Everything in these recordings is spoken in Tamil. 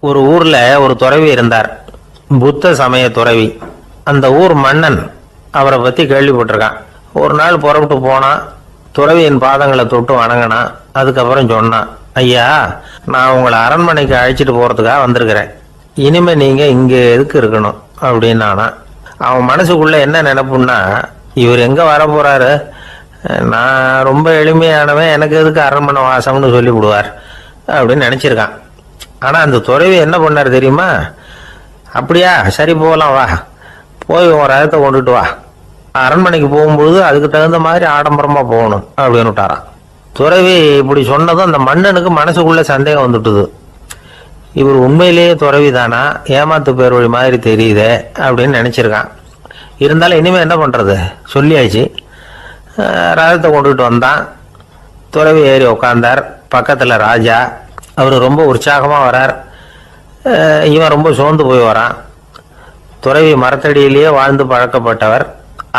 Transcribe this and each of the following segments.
ஒரு ஊர்ல ஒரு துறவி இருந்தார், புத்த சமய துறவி. அந்த ஊர் மன்னன் அவரை பத்தி கேள்விப்பட்டிருக்கான். ஒரு நாள் புறப்பட்டு போனான், துறவியின் பாதங்களை தொட்டு வணங்கினான். அதுக்கப்புறம் சொன்னான், ஐயா, நான் உங்களை அரண்மனைக்கு அழைச்சிட்டு போறதுக்காக வந்திருக்கிறேன். இனிமே நீங்க இங்க எதுக்கு இருக்கணும் அப்படின்னானா. அவன் மனசுக்குள்ள என்ன நினைப்புன்னா, இவர் எங்க வர போறாரு, நான் ரொம்ப எளிமையானவன், எனக்கு எதுக்கு அரண்மனை வாசம்னு சொல்லி விடுவார் அப்படின்னு நினைச்சிருக்கான். ஆனா அந்த துறவி என்ன பண்ணார் தெரியுமா? அப்படியா, சரி போகலாம், வா, போய் உன் ரதத்தை கொண்டுட்டு வா, அரண்மனைக்கு போகும்பொழுது அதுக்கு தகுந்த மாதிரி ஆடம்பரமா போகணும் அப்படின்னு விட்டாரான். துறவி இப்படி சொன்னதும் அந்த மன்னனுக்கு மனசுக்குள்ள சந்தேகம் வந்துட்டுது. இவர் உண்மையிலேயே துறவி தானா, ஏமாத்து பேர் வழி மாதிரி தெரியுதே அப்படின்னு நினைச்சிருக்கான். இருந்தாலும் இனிமே என்ன பண்றது, சொல்லியாச்சு. ரதத்தை கொண்டுட்டு வந்தான். துறவி ஏறி உக்காந்தார். பக்கத்துல ராஜா, அவர் ரொம்ப உற்சாகமா வரார். இவன் ரொம்ப சோர்ந்து போய் வரான். துறவி மரத்தடியிலேயே வாழ்ந்து பழக்கப்பட்டவர்,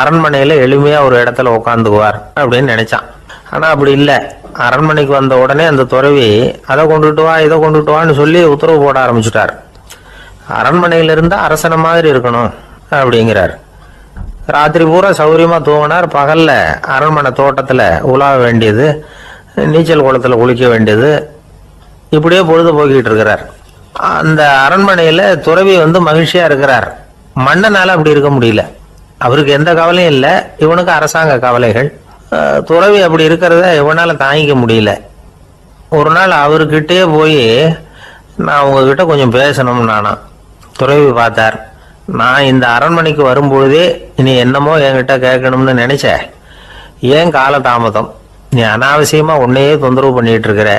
அரண்மனையில எளிமையா ஒரு இடத்துல உட்காந்துக்குவார் அப்படின்னு நினைச்சான். ஆனா அப்படி இல்லை. அரண்மனைக்கு வந்த உடனே அந்த துறவி அதை கொண்டுட்டு வா, இதை கொண்டுட்டு வான்னு சொல்லி உத்தரவு போட ஆரம்பிச்சுட்டார். அரண்மனையில இருந்தா அரசனை மாதிரி இருக்கணும் அப்படிங்கிறார். ராத்திரி பூரா சௌரியமா தூங்கினார். பகல்ல அரண்மனை தோட்டத்துல உலாவ வேண்டியது, நீச்சல் குளத்துல குளிக்க வேண்டியது, இப்படியே பொழுது போக்கிட்டு இருக்கிறார். அந்த அரண்மனையில துறவி மகிழ்ச்சியா இருக்கிறார். மன்னனால அப்படி இருக்க முடியல. அவருக்கு எந்த கவலையும் இல்லை, இவனுக்கு அரசாங்க கவலைகள். துறவி அப்படி இருக்கிறத இவனால தாங்கிக்க முடியல. ஒரு நாள் அவர்கிட்டயே போய், நான் உங்ககிட்ட கொஞ்சம் பேசணும் நானா. துறவி பார்த்தார். நான் இந்த அரண்மனைக்கு வரும்பொழுதே நீ என்னமோ என்கிட்ட கேட்கணும்னு நினைச்ச, ஏன் கால தாமதம், நீ அனாவசியமா உன்னையே தொந்தரவு பண்ணிட்டு இருக்கிற,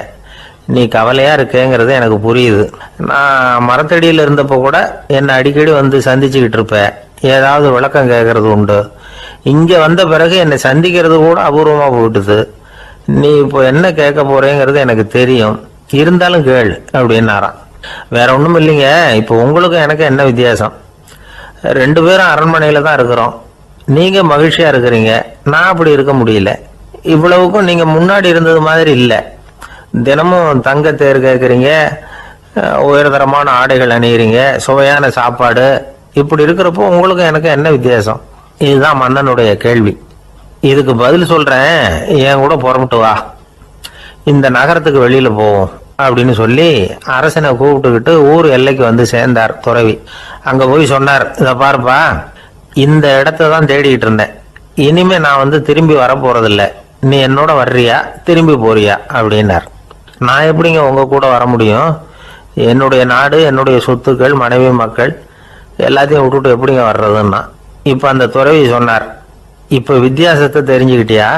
நீ கவலையா இருக்கேங்கிறது எனக்கு புரியுது. நான் மரத்தடியில் இருந்தப்ப கூட என்னை அடிக்கடி சந்திச்சுக்கிட்டு இருப்ப, ஏதாவது விளக்கம் கேட்கறது உண்டு. இங்க வந்த பிறகு என்னை சந்திக்கிறது கூட அபூர்வமா போயிட்டுது. நீ இப்போ என்ன கேட்க போறேங்கிறது எனக்கு தெரியும், இருந்தாலும் கேள் அப்படின்னாராம். வேற ஒண்ணும் இல்லைங்க, இப்போ உங்களுக்கும் எனக்கு என்ன வித்தியாசம், 2 பேரும் அரண்மனையில தான் இருக்கிறோம். நீங்க மகிழ்ச்சியா இருக்கிறீங்க, நான் அப்படி இருக்க முடியல. இவ்வளவுக்கும் நீங்க முன்னாடி இருந்தது மாதிரி இல்லை. தினமும் தங்க தேர் கேட்குறீங்க, உயர்தரமான ஆடைகள் அணிகிறீங்க, சுவையான சாப்பாடு. இப்படி இருக்கிறப்போ உங்களுக்கு எனக்கு என்ன வித்தியாசம்? இதுதான் மன்னனுடைய கேள்வி. இதுக்கு பதில் சொல்றேன், என் கூட புறப்பட்டு வா, இந்த நகரத்துக்கு வெளியில போவோம் அப்படின்னு சொல்லி அரசனை கூப்பிட்டுக்கிட்டு ஊர் எல்லைக்கு சேர்ந்தார் துறவி. அங்க போய் சொன்னார், இதை பாருப்பா, இந்த இடத்த தான் தேடிக்கிட்டு இருந்தேன். இனிமே நான் திரும்பி வர போறதில்ல, நீ என்னோட வர்றியா திரும்பி போறியா அப்படின்னார். நான் எப்படிங்க உங்க கூட வர முடியும், என்னுடைய நாடு, என்னுடைய சொத்துக்கள், மனைவி மக்கள் எல்லாத்தையும் விட்டுட்டு எப்படிங்க வர்றதுன்னா. இப்ப அந்த துறவி சொன்னார், இப்ப வித்தியாசத்தை தெரிஞ்சுக்கிட்டியா?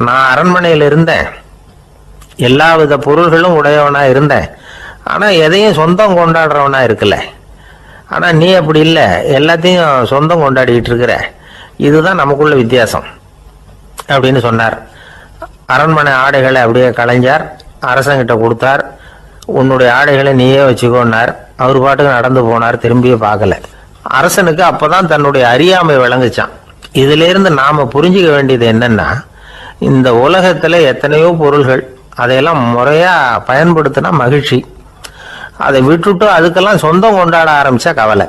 நான் அரண்மனையில இருந்தேன், எல்லா வித பொருள்களும் உடையவனா இருந்தேன், ஆனா எதையும் சொந்தம் கொண்டாடுறவனா இருக்கல. ஆனா நீ அப்படி இல்லை, எல்லாத்தையும் சொந்தம் கொண்டாடிக்கிட்டு இருக்கிற. இதுதான் நமக்குள்ள வித்தியாசம் அப்படின்னு சொன்னார். அரண்மனை ஆடைகளை அப்படியே கலைஞர் அரசங்கிட்ட கொடுத்தார். உன்னுடைய ஆடைகளை நீயே வச்சுக்கோன்னார். அவர் பாட்டுக்கு நடந்து போனார், திரும்பியே பார்க்கல. அரசனுக்கு அப்பதான் தன்னுடைய அறியாமை விளங்குச்சான். இதுல இருந்து நாம புரிஞ்சுக்க வேண்டியது என்னன்னா, இந்த உலகத்துல எத்தனையோ பொருள்கள், அதையெல்லாம் முறையா பயன்படுத்தினா மகிழ்ச்சி. அதை விட்டுட்டு அதுக்கெல்லாம் சொந்தம் கொண்டாட ஆரம்பிச்சா கவலை.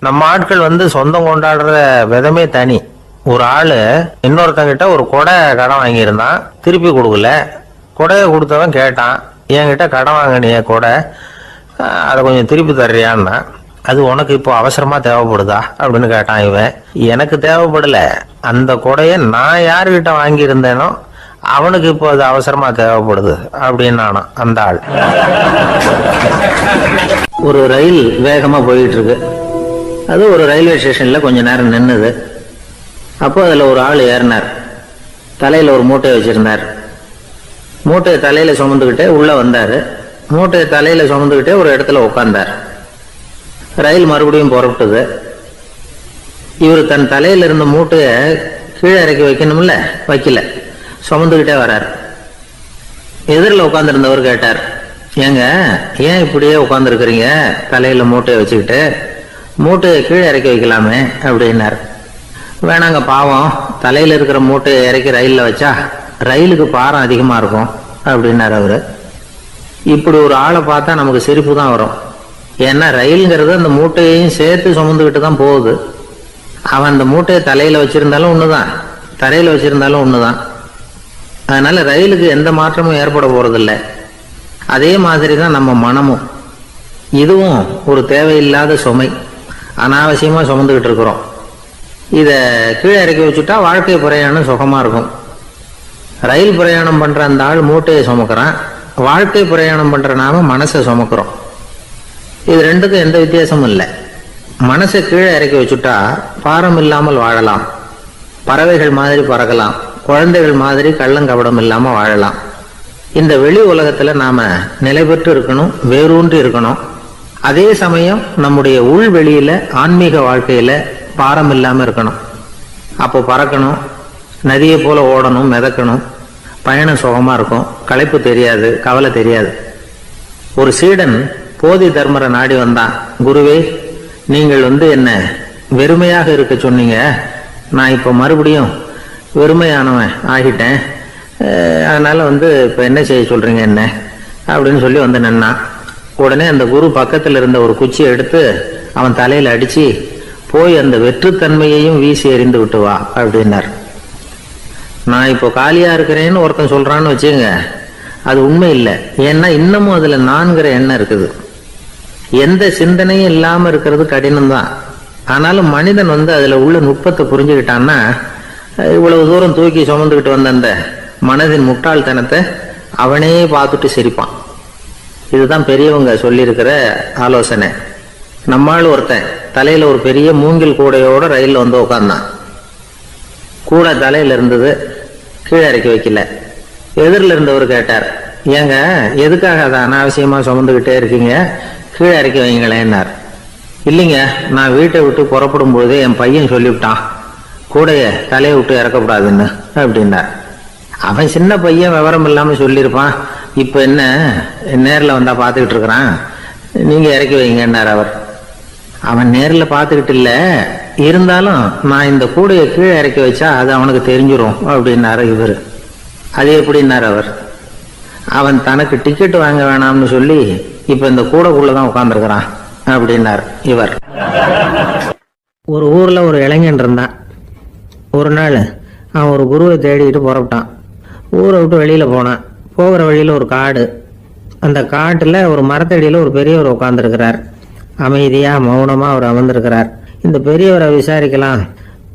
நம்ம ஆட்கள் சொந்தம் கொண்டாடுற விதமே தனி. ஒரு ஆளு இன்னொருத்தங்கிட்ட ஒரு கொடை கடன் வாங்கியிருந்தான், திருப்பி கொடுக்கல. கொடையை கொடுத்தவன் கேட்டான், என்கிட்ட கடன் வாங்கினிய கொடை, அதை கொஞ்சம் திருப்பி தர்றியான்னா. அது உனக்கு இப்போ அவசரமா தேவைப்படுதா அப்படின்னு கேட்டான் இவன். எனக்கு தேவைப்படல, அந்த கொடையை நான் யாருகிட்ட வாங்கியிருந்தேனோ அவனுக்கு இப்போ அது அவசரமா தேவைப்படுது அப்படின்னானா அந்த ஆள். ஒரு ரயில் வேகமா போயிட்டு இருக்கு. அது ஒரு ரயில்வே ஸ்டேஷன்ல கொஞ்ச நேரம் நின்னுது. அப்போ அதுல ஒரு ஆள் ஏறினார். தலையில ஒரு மூட்டையை வச்சிருந்தார். மூட்டையை தலையில சுமந்துக்கிட்டே உள்ள வந்தாரு. மூட்டையை தலையில சுமந்துக்கிட்டே ஒரு இடத்துல உட்கார்ந்தார். ரயில் மறுபடியும் புறப்பட்டது. இவர் தன் தலையில இருந்த மூட்டையை கீழே இறக்கி வைக்கணும்ல, வைக்கல, சுமந்துக்கிட்டே வர்றார். எதிரில் உட்கார்ந்துருந்தவர் கேட்டார், ஏங்க ஏன் இப்படியே உட்கார்ந்துருக்கிறீங்க, தலையில மூட்டையை வச்சுக்கிட்டு, மூட்டையை கீழே இறக்கி வைக்கலாமே அப்படின்னார். வேணாங்க, பாவம், தலையில இருக்கிற மூட்டையை இறக்கி ரயில்ல வச்சா ரயிலுக்கு பாரம் அதிகமா இருக்கும் அப்படின்னார் அவரு. இப்படி ஒரு ஆளை பார்த்தா நமக்கு சிரிப்பு தான் வரும். ஏன்னா ரயிலுங்கிறது அந்த மூட்டையையும் சேர்த்து சுமந்துக்கிட்டு தான் போகுது. அவன் அந்த மூட்டையை தலையில வச்சிருந்தாலும் ஒண்ணுதான், தரையில வச்சிருந்தாலும் ஒண்ணுதான். அதனால ரயிலுக்கு எந்த மாற்றமும் ஏற்பட போறதில்லை. அதே மாதிரி தான் நம்ம மனமும். இதுவும் ஒரு தேவையில்லாத சுமை, அனாவசியமா சுமந்துக்கிட்டு இருக்கிறோம். இதை கீழே இறக்கி வச்சுட்டா வாழ்க்கை பிரயாணம் சுகமா இருக்கும். ரயில் பிரயாணம் பண்ற அந்த ஆள் மூட்டையை சுமக்கிறான், வாழ்க்கை பிரயாணம் பண்ற நாம மனசை சுமக்கிறோம். இது ரெண்டுக்கும் எந்த வித்தியாசமும் இல்லை. மனசை கீழே இறக்கி வச்சுட்டா பாரம் இல்லாமல் வாழலாம், பறவைகள் மாதிரி பறக்கலாம், குழந்தைகள் மாதிரி கள்ளங்கபடம் இல்லாம வாழலாம். இந்த வெளி உலகத்துல நாம நிலை பெற்று இருக்கணும், வேரூன்றி இருக்கணும். அதே சமயம் நம்முடைய உள் வெளியில ஆன்மீக வாழ்க்கையில பாரம் இல்லாம இருக்கணும். அப்போ பறக்கணும், நதியை போல ஓடணும், மிதக்கணும். பயணம் சுகமா இருக்கும், களைப்பு தெரியாது, கவலை தெரியாது. ஒரு சீடன் போதி தர்மரை நாடி வந்தான். குருவே, நீங்கள் என்ன வெறுமையாக இருக்க சொன்னீங்க, நான் இப்போ மறுபடியும் வெறுமையானவன் ஆகிட்டேன், அதனால இப்போ என்ன செய்ய சொல்றீங்க என்ன அப்படின்னு சொல்லி நின்னான். உடனே அந்த குரு பக்கத்தில் இருந்த ஒரு குச்சியை எடுத்து அவன் தலையில அடிச்சு, போய் அந்த வெற்றுத்தன்மையையும் வீசி எறிந்து விட்டு வா அப்படின்னார். நான் இப்போ காலியா இருக்கிறேன்னு ஒருத்தன் சொல்றான்னு வச்சுங்க, அது உண்மை இல்லை. ஏன்னா இன்னமும் அதுல நான்கிற எண்ணம் இருக்குது. எந்த சிந்தனையும் இல்லாம இருக்கிறது கடினம்தான். ஆனாலும் மனிதன் அதுல உள்ள நுட்பத்தை புரிஞ்சுக்கிட்டான்னா இவ்வளவு தூரம் தூக்கி சுமந்துக்கிட்டு வந்த அந்த மனதின் முட்டாள்தனத்தை அவனே பார்த்துட்டு சிரிப்பான். இதுதான் பெரியவங்க சொல்லியிருக்கிற ஆலோசனை. நம்மால் ஒருத்தன் தலையில ஒரு பெரிய மூங்கில் கூடையோட ரயில்ல உட்கார்ந்தான். கூடை தலையில இருந்தது, கீழே இறக்கி வைக்கல. எதிரில் இருந்தவர் கேட்டார், ஏங்க எதுக்காக அதை அனாவசியமா சுமந்துக்கிட்டே இருக்கீங்க, கீழே இறக்கி வைங்களேன்னார். இல்லைங்க, நான் வீட்டை விட்டு புறப்படும் போதே என் பையன் சொல்லிவிட்டான் கூடைய தலையை விட்டு இறக்கக்கூடாதுன்னு அப்படின்னார். அவன் சின்ன பையன், விவரம் இல்லாம சொல்லியிருப்பான். இப்ப என்ன நேரில் வந்தா பார்த்துக்கிட்டு இருக்கிறான், நீங்க இறக்கி வைங்கன்னார் அவர். அவன் நேரில் பார்த்துக்கிட்டு இல்லை, இருந்தாலும் நான் இந்த கூடையை கீழே இறக்கி வச்சா அது அவனுக்கு தெரிஞ்சிடும் அப்படின்னாரு இவர். அது எப்படின்னார் அவர். அவன் தனக்கு டிக்கெட் வாங்க வேணாம்னு சொல்லி இப்ப இந்த கூடைக்குள்ளதான் உட்கார்ந்துருக்கிறான் அப்படின்னார் இவர். ஒரு ஊர்ல ஒரு இளைஞன் இருந்தான். ஒரு நாள் அவன் ஒரு குருவை தேடிட்டு புறப்பட்டான். ஊரை விட்டு வெளியில போனான். போகிற வழியில ஒரு காடு. அந்த காட்டுல ஒரு மரத்தடியில ஒரு பெரியவர் உட்கார்ந்துருக்கிறார். அமைதியா மௌனமா அவர் அமர்ந்திருக்கிறார். இந்த பெரியவரை விசாரிக்கலாம்,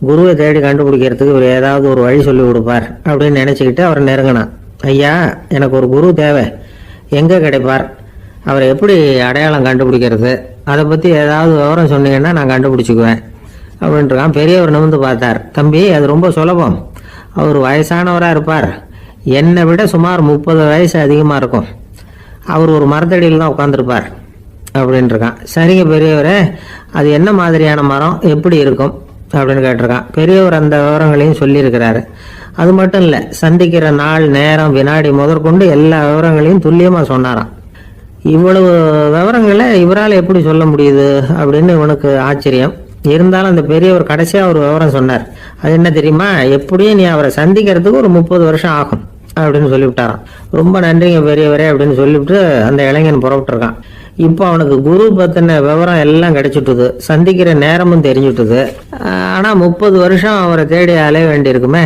குருவை தேடி கண்டுபிடிக்கிறதுக்கு இவர் ஏதாவது ஒரு வழி சொல்லி கொடுப்பார் அப்படின்னு நினைச்சுக்கிட்டு அவர் நெருங்கினான். ஐயா, எனக்கு ஒரு குரு தேவை, எங்க கிடைப்பார், அவரை எப்படி அடையாளம் கண்டுபிடிக்கிறது, அதை பத்தி ஏதாவது விவரம் சொன்னீங்கன்னா நான் கண்டுபிடிச்சிக்குவேன் அப்படின்ட்டுருக்கான். பெரியவர் நிமிர்ந்து பார்த்தார். தம்பி, அது ரொம்ப சுலபம். அவர் வயசானவரா இருப்பார், என்னை விட சுமார் 30 வயசு அதிகமா இருக்கும். அவர் ஒரு மரத்தடியில் தான் உட்காந்துருப்பார் அப்படின்ட்டுருக்கான். சரிங்க பெரியவரே, அது என்ன மாதிரியான மரம், எப்படி இருக்கும் அப்படின்னு கேட்டிருக்கான். பெரியவர் அந்த விவரங்களையும் சொல்லியிருக்கிறாரு. அது மட்டும் இல்லை, சந்திக்கிற நாள், நேரம், வினாடி முதற்கொண்டு எல்லா விவரங்களையும் துல்லியமா சொன்னாராம். இவ்வளவு விவரங்களை இவரால் எப்படி சொல்ல முடியுது அப்படின்னு இவனுக்கு ஆச்சரியம். இருந்தாலும் அந்த பெரியவர் கடைசியா ஒரு விவரம் சொன்னார். அது என்ன தெரியுமா, எப்படியும் நீ அவரை சந்திக்கிறதுக்கு ஒரு 30 வருஷம் ஆகும் அப்படின்னு சொல்லிவிட்டாராம். ரொம்ப நன்றிங்க பெரியவரே அப்படின்னு சொல்லிவிட்டு அந்த இளைஞன் புறப்பட்டுருக்கான். இப்போ அவனுக்கு குரு பத்தின விவரம் எல்லாம் கிடைச்சிட்டுது, சந்திக்கிற நேரமும் தெரிஞ்சுட்டுது. ஆனா 30 வருஷம் அவரை தேடி அலைய வேண்டியிருக்குமே.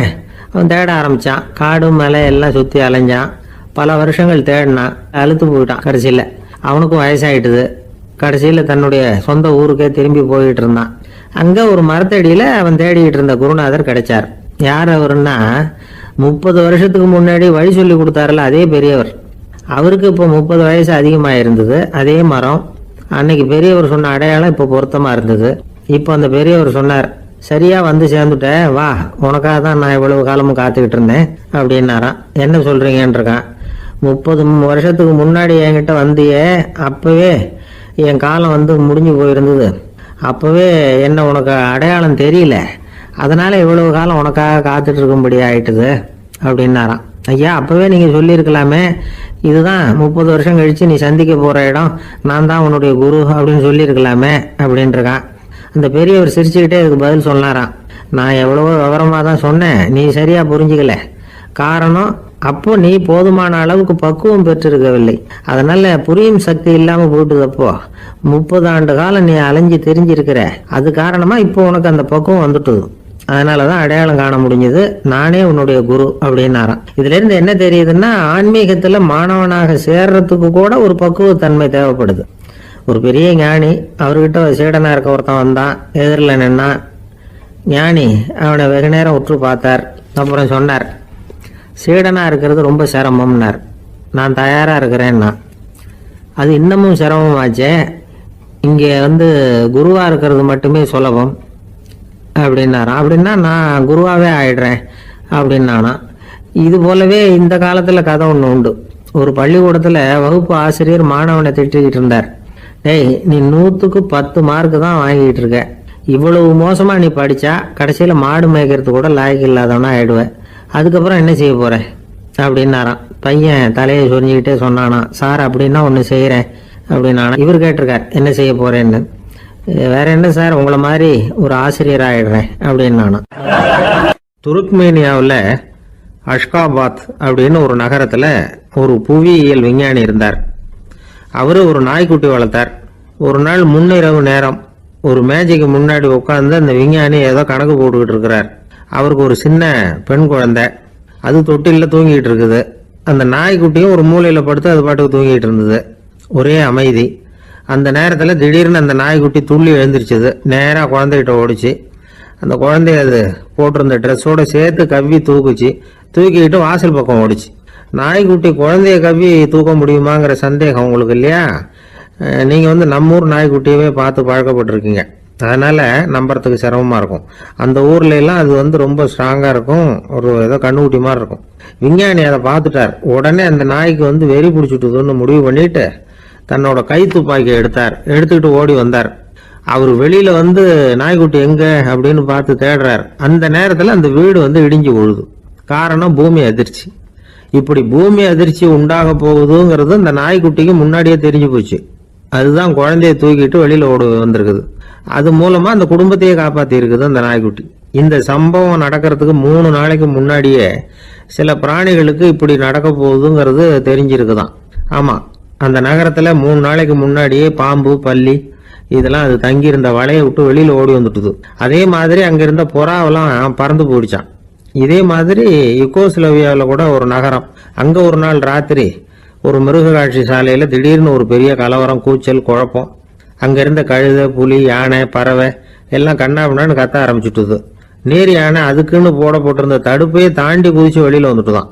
அவன் தேட ஆரம்பிச்சான். காடு மலை எல்லாம் சுத்தி அலைஞ்சான். பல வருஷங்கள் தேடினான், அழுத்து போயிட்டான். கடைசியில அவனுக்கும் வயசாயிட்டுது. கடைசியில தன்னுடைய சொந்த ஊருக்கே திரும்பி போயிட்டு இருந்தான். அங்க ஒரு மரத்தடியில அவன் தேடிக்கிட்டு இருந்த குருநாதர் கிடைச்சார். யார் அவருன்னா, 30 வருஷத்துக்கு முன்னாடி வழி சொல்லி கொடுத்தாருல அதே பெரியவர். அவருக்கு இப்போ 30 வயசு அதிகமாக இருந்தது. அதே மரம், அன்னைக்கு பெரியவர் சொன்ன அடையாளம் இப்போ பொருத்தமா இருந்தது. இப்போ அந்த பெரியவர் சொன்னார், சரியா வந்து சேர்ந்துட்ட, வா, உனக்காக தான் நான் இவ்வளவு காலமும் காத்துக்கிட்டு இருந்தேன் அப்படின்னாராம். என்ன சொல்றீங்கன்னு இருக்கான். 30 வருஷத்துக்கு முன்னாடி என்கிட்ட வந்தியே, அப்பவே என் காலம் முடிஞ்சு போயிருந்தது. அப்பவே என்ன உனக்கு அடையாளம் தெரியல, அதனால இவ்வளவு காலம் உனக்காக காத்துட்டு இருக்கும்படி ஆயிட்டுது அப்படின்னாராம். ஐயா, அப்பவே நீங்க சொல்லியிருக்கலாமே, இதுதான் 30 வருஷம் கழிச்சு நீ சந்திக்க போற இடம், நான் தான் உன்னுடைய குரு அப்படின்னு சொல்லியிருக்கலாமே அப்படின்ட்டுருக்கான். அந்த பெரியவர் சிரிச்சுக்கிட்டே அதுக்கு பதில் சொன்னாராம். நான் எவ்வளவோ விவரமா தான் சொன்னேன், நீ சரியா புரிஞ்சுக்கல. காரணம், அப்போ நீ போதுமான அளவுக்கு பக்குவம் பெற்றிருக்கவில்லை. அதனால புரியும் சக்தி இல்லாம போயிட்டுதப்போ 30 ஆண்டு காலம் நீ அலைஞ்சு தெரிஞ்சிருக்கிற. அது காரணமா இப்போ உனக்கு அந்த பக்குவம் வந்துட்டுது. அதனாலதான் அடையாளம் காண முடிஞ்சது. நானே உன்னுடைய குரு அப்படின்னாராம். இதுல இருந்து என்ன தெரியுதுன்னா, ஆன்மீகத்துல மாணவனாக சேர்றதுக்கு கூட ஒரு பக்குவத்தன்மை தேவைப்படுது. ஒரு பெரிய ஞானி, அவர்கிட்ட சீடனா இருக்க ஒருத்தன் வந்தான், எதிரில் நின்னா. ஞானி அவனை வெகு நேரம் உற்று பார்த்தார். அப்புறம் சொன்னார், சீடனா இருக்கிறது ரொம்ப சிரமம்னார். நான் தயாரா இருக்கிறேன்னா. அது இன்னமும் சிரமமாச்சே, இங்கே குருவா இருக்கிறது மட்டுமே சுலபம் அப்படின்னாராம். அப்படின்னா நான் குருவாவே ஆயிடுறேன் அப்படின்னானா. இது போலவே இந்த காலத்துல கதை ஒன்று உண்டு. ஒரு பள்ளிக்கூடத்துல வகுப்பு ஆசிரியர் மாணவனை திட்டிக்கிட்டு இருந்தார். டேய், நீ 100க்கு 10 மார்க்கு தான் வாங்கிட்டு இருக்க. இவ்வளவு மோசமா நீ படிச்சா கடைசியில மாடு மேய்க்கிறது கூட லாய்க்கு இல்லாதவனா ஆயிடுவேன். அதுக்கப்புறம் என்ன செய்ய போற அப்படின்னாராம். பையன் தலையை சொரிஞ்சுக்கிட்டே சொன்னானா, சார் அப்படின்னா ஒன்று செய்யறேன் அப்படின்னானா. இவர் கேட்டிருக்கார், என்ன செய்ய போறேன்னு. வேற என்ன சார், உங்களை மாதிரி ஒரு ஆசிரியர் ஆயிடுறேன் அப்படின்னானா. துருக்மேனியாவில் அஷ்காபாத் அப்படின்னு ஒரு நகரத்துல ஒரு புவியியல் விஞ்ஞானி இருந்தார். அவரு ஒரு நாய்க்குட்டி வளர்த்தார். ஒரு நாள் முன்னிரவு நேரம் ஒரு மேஜைக்கு முன்னாடி உட்காந்து அந்த விஞ்ஞானி ஏதோ கணக்கு போட்டுக்கிட்டு இருக்கிறார். அவருக்கு ஒரு சின்ன பெண் குழந்தை, அது தொட்டில தூங்கிட்டு இருக்குது. அந்த நாய்க்குட்டியும் ஒரு மூலையில படுத்து அது பாட்டுக்கு தூங்கிட்டு இருந்தது. ஒரே அமைதி. அந்த நேரத்தில் திடீர்னு அந்த நாய்க்குட்டி துள்ளி எழுந்திருச்சது. நேராக குழந்தைகிட்ட ஓடிச்சு. அந்த குழந்தைய அது போட்டிருந்த ட்ரெஸ்ஸோட சேர்த்து கவ்வி தூக்குச்சு. தூக்கிக்கிட்டு வாசல் பக்கம் ஓடிச்சு. நாய்க்குட்டி குழந்தைய கவ்வி தூக்க முடியுமாங்கிற சந்தேகம் உங்களுக்கு இல்லையா? நீங்க நம்ம ஊர் நாய்க்குட்டியவே பார்த்து பழக்கப்பட்டிருக்கீங்க. அதனால நம்புறதுக்கு சிரமமா இருக்கும். அந்த ஊர்ல எல்லாம் அது ரொம்ப ஸ்ட்ராங்கா இருக்கும். ஒரு ஏதோ கண்ணுக்குட்டி மாதிரி இருக்கும். விஞ்ஞானி அதை பார்த்துட்டார். உடனே அந்த நாய்க்கு வெறி பிடிச்சிட்டுதுன்னு முடிவு பண்ணிட்டு தன்னோட கை துப்பாக்கியை எடுத்துக்கிட்டு ஓடி வந்தார். அவர் வெளியில நாய்க்குட்டி எங்க அப்படின்னு பார்த்து தேடுறார். அந்த நேரத்துல அந்த வீடு இடிஞ்சு விழுது. காரணம் பூமி அதிர்ச்சி. இப்படி பூமி அதிர்ச்சி உண்டாக போகுதுங்கிறது அந்த நாய்க்குட்டிக்கு முன்னாடியே தெரிஞ்சு போச்சு. அதுதான் குழந்தைய தூக்கிட்டு வெளியில ஓடி வந்திருக்குது. அது மூலமா அந்த குடும்பத்தையே காப்பாத்தி இருக்குது அந்த நாய்க்குட்டி. இந்த சம்பவம் நடக்கிறதுக்கு 3 நாளைக்கு முன்னாடியே சில பிராணிகளுக்கு இப்படி நடக்க போகுதுங்கிறது தெரிஞ்சிருக்குதான். ஆமா, அந்த நகரத்துல 3 நாளைக்கு முன்னாடியே பாம்பு, பல்லி இதெல்லாம் அது தங்கியிருந்த வலையை விட்டு வெளியில ஓடி வந்துட்டுது. அதே மாதிரி அங்க இருந்த புறாவெல்லாம் பறந்து போயிடுச்சான். இதே மாதிரி யுகோஸ்லோவியாவில் கூட ஒரு நகரம், அங்க ஒரு நாள் ராத்திரி ஒரு மிருக காட்சி சாலையில திடீர்னு ஒரு பெரிய கலவரம், கூச்சல், குழப்பம். அங்க இருந்த கழுதை, புலி, யானை, பறவை எல்லாம் கண்ணாபின்னான்னு கத்த ஆரம்பிச்சுட்டுது. நீர் யானை அதுக்குன்னு போட்டிருந்த தடுப்பையே தாண்டி குதிச்சு வெளியில வந்துட்டுதான்.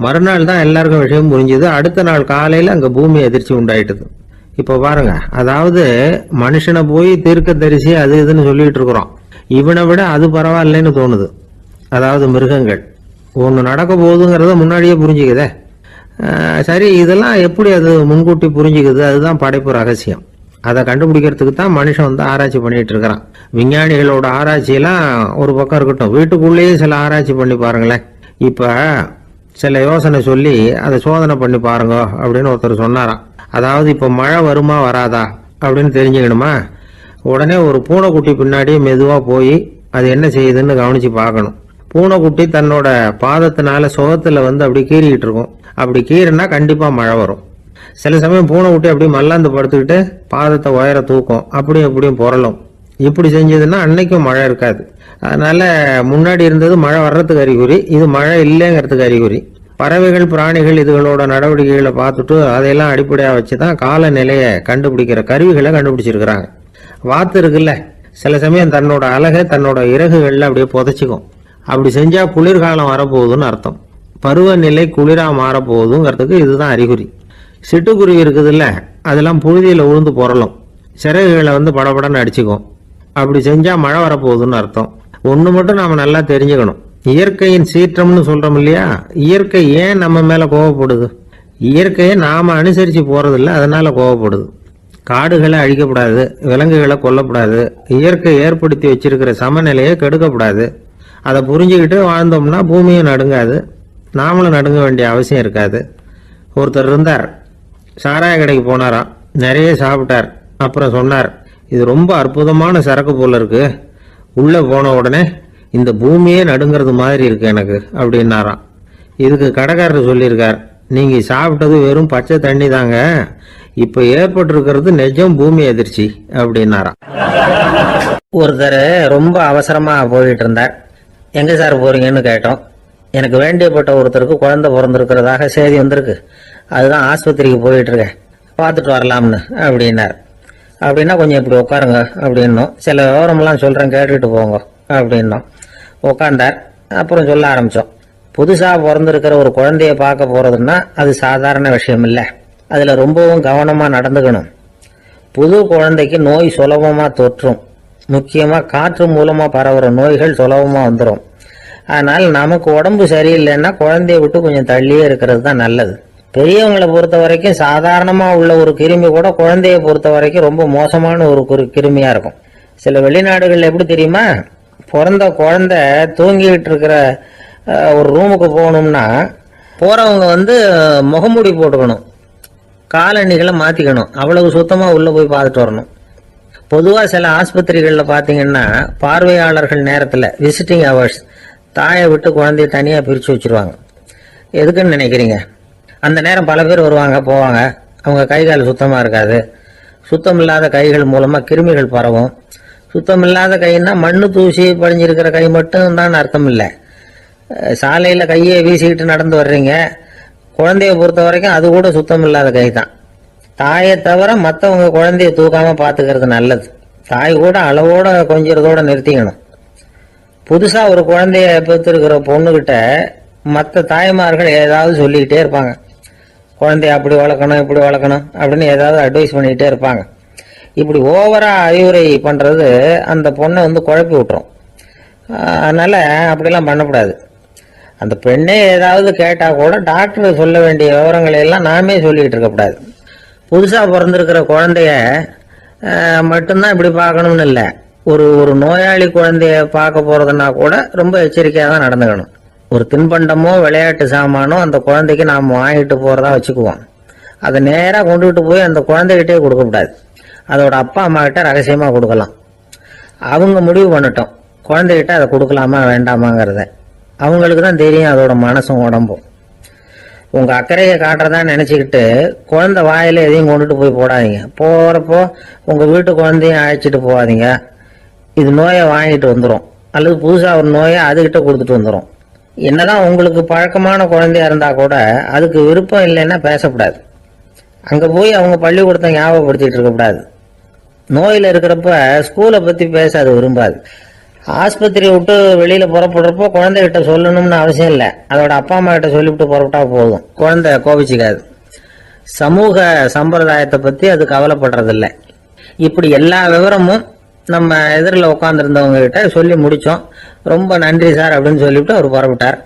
மறுநாள் தான் எல்லாருக்கும் விஷயம் புரிஞ்சுது. அடுத்த நாள் காலையில அங்க பூமி அதிர்ச்சி உண்டாயிட்டுது. இப்ப பாருங்க, அதாவது மனுஷனை போய் தீர்க்க தரிசி அது இதுன்னு சொல்லிட்டு இருக்கிறோம். இவனை விட அது பரவாயில்லைன்னு தோணுது. அதாவது மிருகங்கள் ஒன்று நடக்க போகுதுங்கிறத முன்னாடியே புரிஞ்சுக்குதே. சரி, இதெல்லாம் எப்படி அது முன்கூட்டி புரிஞ்சுக்குது? அதுதான் படைப்பு ரகசியம். அதை கண்டுபிடிக்கிறதுக்கு தான் மனுஷன் ஆராய்ச்சி பண்ணிட்டு இருக்கிறான். விஞ்ஞானிகளோட ஆராய்ச்சியெல்லாம் ஒரு பக்கம் இருக்கட்டும், வீட்டுக்குள்ளேயே சில ஆராய்ச்சி பண்ணி பாருங்களேன். இப்ப சில யோசனை சொல்லி அதை சோதனை பண்ணி பாருங்க அப்படின்னு ஒருத்தர் சொன்னாராம். அதாவது இப்ப மழை வருமா வராதா அப்படின்னு தெரிஞ்சுக்கணுமா, உடனே ஒரு பூனைக்குட்டி பின்னாடி மெதுவா போய் அது என்ன செய்யுதுன்னு கவனிச்சு பார்க்கணும். பூனைக்குட்டி தன்னோட பாதத்தினால சுகத்துல அப்படி கீறிக்கிட்டு இருக்கும். அப்படி கீறினா கண்டிப்பா மழை வரும். சில சமயம் பூனைக்குட்டி அப்படி மல்லாந்து படுத்துக்கிட்டு பாதத்தை உயர தூக்கும், அப்படியும் புரளும். இப்படி செஞ்சதுன்னா அன்னைக்கும் மழை இருக்காது. அதனால முன்னாடி இருந்தது மழை வர்றதுக்கு அறிகுறி, இது மழை இல்லைங்கிறதுக்கு அறிகுறி. பறவைகள், பிராணிகள் இதுகளோட நடவடிக்கைகளை பார்த்துட்டு அதையெல்லாம் அடிப்படையாக வச்சுதான் காலநிலையை கண்டுபிடிக்கிற கருவிகளை கண்டுபிடிச்சிருக்கிறாங்க. வாத்து இருக்குல்ல, சில சமயம் தன்னோட அழகை தன்னோட இறகுகள்ல அப்படியே புதைச்சிக்கும். அப்படி செஞ்சா குளிர்காலம் வரப்போகுதுன்னு அர்த்தம். பருவநிலை குளிரா மாறப்போகுதுங்கிறதுக்கு இதுதான் அறிகுறி. சிட்டுக்குருவி இருக்குதுல்ல, அதெல்லாம் புழுதியில உழுந்து புரளும், சிறகுகளை படபடன்னு அடிச்சுக்கும். அப்படி செஞ்சா மழை வரப்போகுதுன்னு அர்த்தம். ஒண்ணு மட்டும் நாம நல்லா தெரிஞ்சுக்கணும், இயற்கையின் சீற்றம்னு சொல்றோம் இல்லையா, இயற்கை ஏன் நம்ம மேல கோவப்படுது? இயற்கையை நாம அனுசரிச்சு போறதில்ல, அதனால கோவப்படுது. காடுகளை அழிக்கப்படாது, விலங்குகளை கொல்லப்படாது, இயற்கை ஏற்படுத்தி வச்சிருக்கிற சமநிலையை கெடுக்கப்படாது. அதை புரிஞ்சுக்கிட்டு வாழ்ந்தோம்னா பூமியும் நடுங்காது, நாமளும் நடுங்க வேண்டிய அவசியம் இருக்காது. ஒருத்தர் இருந்தார், சாராய கடைக்கு போனாராம், நிறைய சாப்பிட்டார். அப்புறம் சொன்னார், இது ரொம்ப அற்புதமான சரக்கு போல இருக்கு. உள்ள போன உடனே இந்த பூமியே நடுங்கிறது மாதிரி இருக்கு எனக்கு அப்படின்னாராம். இதுக்கு கடைக்காரர் சொல்லியிருக்கார், நீங்க சாப்பிட்டது வெறும் பச்சை தண்ணி தாங்க, இப்ப ஏற்பட்டிருக்கிறது நிஜம் பூமி அதிர்ச்சி அப்படின்னாராம். ஒருத்தர் ரொம்ப அவசரமா போயிட்டு இருந்தார். எங்க சார் போறீங்கன்னு கேட்டோம். எனக்கு வேண்டியப்பட்ட ஒருத்தருக்கு குழந்தை பிறந்திருக்கிறதாக செய்தி வந்திருக்கு, அதுதான் ஆஸ்பத்திரிக்கு போயிட்டு இருக்கேன், பார்த்துட்டு வரலாம்னு அப்படின்னார். அப்படின்னா கொஞ்சம் இப்படி உட்காருங்க அப்படின்னோம். சில விவரம்லாம் சொல்றேன் கேட்டுட்டு போங்க அப்படின்னோம். உட்காந்தார். அப்புறம் சொல்ல ஆரம்பிச்சோம். புதுசா பிறந்திருக்கிற ஒரு குழந்தைய பார்க்க போறதுன்னா அது சாதாரண விஷயம் இல்லை, அதுல ரொம்பவும் கவனமா நடந்துக்கணும். புது குழந்தைக்கு நோய் சுலபமா தொற்றும், முக்கியமா காற்று மூலமா பரவுற நோய்கள் சுலபமா வந்துடும். அதனால் நமக்கு உடம்பு சரியில்லைன்னா குழந்தைய விட்டு கொஞ்சம் தள்ளியே இருக்கிறது தான் நல்லது. பெரியவங்களை பொறுத்த வரைக்கும் சாதாரணமா உள்ள ஒரு கிருமி கூட குழந்தைய பொறுத்த வரைக்கும் ரொம்ப மோசமான ஒரு கிருமியா இருக்கும். சில வெளிநாடுகள் எப்படி தெரியுமா, பிறந்த குழந்தை தூங்கிட்டு இருக்கிற ஒரு ரூமுக்கு போகணும்னா போறவங்க முகமூடி போட்டுக்கணும், காலணிகளை மாத்திக்கணும், அவ்வளவு சுத்தமா உள்ள போய் பார்த்துட்டு வரணும். பொதுவா சில ஆஸ்பத்திரிகள்ல பாத்தீங்கன்னா பார்வையாளர்கள் நேரத்துல விசிட்டிங் ஹவர்ஸ் தாயை விட்டு குழந்தைய தனியா பிரிச்சு வச்சிருவாங்க. எதுக்குன்னு நினைக்கிறீங்க? அந்த நேரம் பல பேர் வருவாங்க போவாங்க, அவங்க கை கால் சுத்தமா இருக்காது, சுத்தம் இல்லாத கைகள் மூலமா கிருமிகள் பரவும். சுத்தம் இல்லாத கைன்னா மண்ணு தூசி படிஞ்சிருக்கிற கை மட்டும் தான் அர்த்தம் இல்லை. சாலையில கையை வீசிக்கிட்டு நடந்து வர்றீங்க, குழந்தைய பொறுத்த வரைக்கும் அது கூட சுத்தம் இல்லாத கை தான். தாயை தவிர மற்றவங்க குழந்தைய தூக்காம பாத்துக்கிறது நல்லது. தாய் கூட அளவோட கொஞ்சிறதோட நிறுத்திக்கணும். புதுசா ஒரு குழந்தைய பெற்றிருக்கிற பொண்ணுகிட்ட மற்ற தாய்மார்கள் ஏதாவது சொல்லிக்கிட்டே இருப்பாங்க. குழந்தைய அப்படி வளர்க்கணும் இப்படி வளர்க்கணும் அப்படின்னு ஏதாவது அட்வைஸ் பண்ணிக்கிட்டே இருப்பாங்க. இப்படி ஓவரா அறிவுரை பண்றது அந்த பொண்ணை குழப்பி விட்டுரும். அதனால அப்படிலாம் பண்ணக்கூடாது. அந்த பெண்ணே ஏதாவது கேட்டா கூட டாக்டர் சொல்ல வேண்டிய விவரங்களை எல்லாம் நாமே சொல்லிக்கிட்டு இருக்கக்கூடாது. புதுசா பிறந்திருக்கிற குழந்தைய மட்டும்தான் இப்படி பார்க்கணும்னு இல்லை, ஒரு நோயாளி குழந்தைய பார்க்க போறதுன்னா கூட ரொம்ப எச்சரிக்கையா தான் நடந்துக்கணும். ஒரு தின்பண்டமோ விளையாட்டு சாமானோ அந்த குழந்தைக்கு நாம் வாங்கிட்டு போறதா வச்சுக்குவோம், அதை நேரா கொண்டுகிட்டு போய் அந்த குழந்தைகிட்டே கொடுக்கக்கூடாது. அதோட அப்பா அம்மா கிட்ட ரகசியமா கொடுக்கலாம். அவங்க முடிவு பண்ணட்டும் குழந்தைகிட்ட அதை கொடுக்கலாமா வேண்டாமாங்கிறத. அவங்களுக்கு தான் தெரியும் அதோட மனசும் உடம்பும். உங்க அக்கறையை காட்டுறதா நினைச்சுக்கிட்டு குழந்தை வாயில எதையும் கொண்டுட்டு போய் போடாதீங்க. போறப்போ உங்க வீட்டு குழந்தையும் அழைச்சிட்டு போகாதீங்க. இது நோயை வாங்கிட்டு வந்துடும், அல்லது புதுசா ஒரு நோயை அதுகிட்ட கொடுத்துட்டு வந்துடும். என்னதான் உங்களுக்கு பழக்கமான குழந்தையா இருந்தா கூட அதுக்கு விருப்பம் இல்லைன்னா பேசக்கூடாது. அங்க போய் அவங்க பள்ளிக்கூடத்தை ஞாபகப்படுத்திட்டு இருக்கக்கூடாது. நோயில இருக்கிறப்ப ஸ்கூலை பத்தி பேச அது விரும்பாது. ஆஸ்பத்திரியை விட்டு வெளியில புறப்படுறப்போ குழந்தைகிட்ட சொல்லணும்னு அவசியம் இல்லை, அதோட அப்பா அம்மா கிட்ட சொல்லிவிட்டு புறப்பட்டா போதும், குழந்தை கோபிச்சுக்காது. சமூக சம்பிரதாயத்தை பத்தி அது கவலைப்படுறதில்லை. இப்படி எல்லா விவரமும் நம்ம எதிரில் உட்காந்துருந்தவங்க கிட்ட சொல்லி முடிச்சோம். ரொம்ப நன்றி சார் அப்படின்னு சொல்லிவிட்டு அவர் புறப்பட்டார்.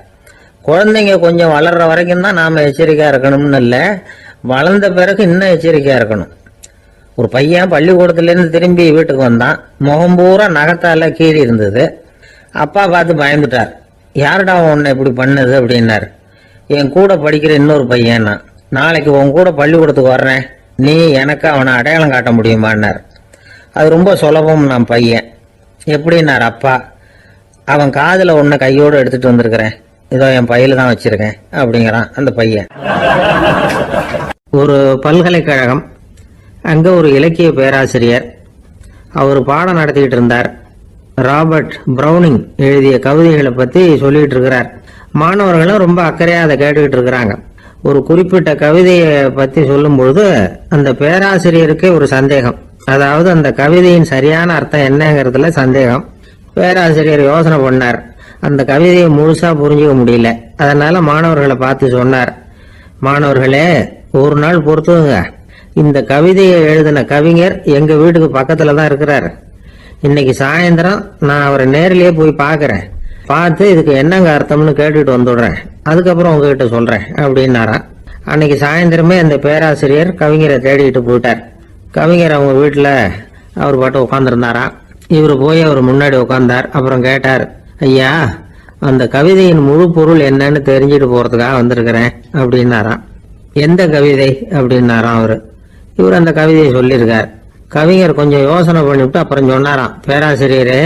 குழந்தைங்க கொஞ்சம் வளர்ற வரைக்கும் தான் நாம எச்சரிக்கையா இருக்கணும்னு இல்லை, வளர்ந்த பிறகு இன்னும் எச்சரிக்கையா இருக்கணும். ஒரு பையன் பள்ளிக்கூடத்துலேருந்து திரும்பி வீட்டுக்கு வந்தான். முகம் பூரா நகத்தால கீறி இருந்தது. அப்பா பார்த்து பயந்துட்டார். யாருடா உன்னை இப்படி பண்ணது அப்படின்னாரு. என் கூட படிக்கிற இன்னொரு பையன். நாளைக்கு உன் கூட பள்ளிக்கூடத்துக்கு வர்றேன், நீ எனக்கு அவனை அடையாளம் காட்ட முடியுமான்னார். அது ரொம்ப சுலபம் நான் பையன். எப்படின்னார் அப்பா. அவன் காதுல ஒன்ன கையோடு எடுத்துட்டு வந்திருக்கிறேன், இதோ என் பையில தான் வச்சிருக்கேன் அப்படிங்கிறான் அந்த பையன். ஒரு பல்கலைக்கழகம், அங்க ஒரு இலக்கிய பேராசிரியர், அவர் பாடம் நடத்திக்கிட்டு இருந்தார். ராபர்ட் பிரவுனிங் எழுதிய கவிதைகளை பத்தி சொல்லிட்டு இருக்கிறார். மாணவர்களும் ரொம்ப அக்கறையா அதை கேட்டுக்கிட்டு இருக்கிறாங்க. ஒரு குறிப்பிட்ட கவிதையை பத்தி சொல்லும் பொழுது அந்த பேராசிரியருக்கே ஒரு சந்தேகம், அதாவது அந்த கவிதையின் சரியான அர்த்தம் என்னங்கிறதுல சந்தேகம். பேராசிரியர் யோசனை பண்ணார், அந்த கவிதையை முழுசா புரிஞ்சுக்க முடியல. அதனால மாணவர்களை பார்த்து சொன்னார், மாணவர்களே ஒரு நாள் பொறுத்துங்க, இந்த கவிதையை எழுதின கவிஞர் எங்க வீட்டுக்கு பக்கத்துல தான் இருக்கிறார். இன்னைக்கு சாயந்தரம் நான் அவரை நேரிலேயே போய் பாக்குறேன், பார்த்து இதுக்கு என்னங்க அர்த்தம்னு கேட்டுட்டு வந்துடுறேன், அதுக்கப்புறம் உங்ககிட்ட சொல்றேன் அப்படின்னாராம். அன்னைக்கு சாயந்தரமே அந்த பேராசிரியர் கவிஞரை தேடிட்டு போயிட்டார். கவிஞர் அவங்க வீட்டுல அவர் பாட்டு உட்காந்துருந்தாராம். இவரு போய் அவர் முன்னாடி உட்கார்ந்தார். அப்புறம் கேட்டார், ஐயா அந்த கவிதையின் முழு பொருள் என்னன்னு தெரிஞ்சுட்டு போறதுக்காக வந்திருக்கிறேன் அப்படின்னாராம். எந்த கவிதை அப்படின்னாராம் அவரு. இவர் அந்த கவிதையை சொல்லியிருக்கார். கவிஞர் கொஞ்சம் யோசனை பண்ணிவிட்டு அப்புறம் சொன்னாராம், பேராசிரியரே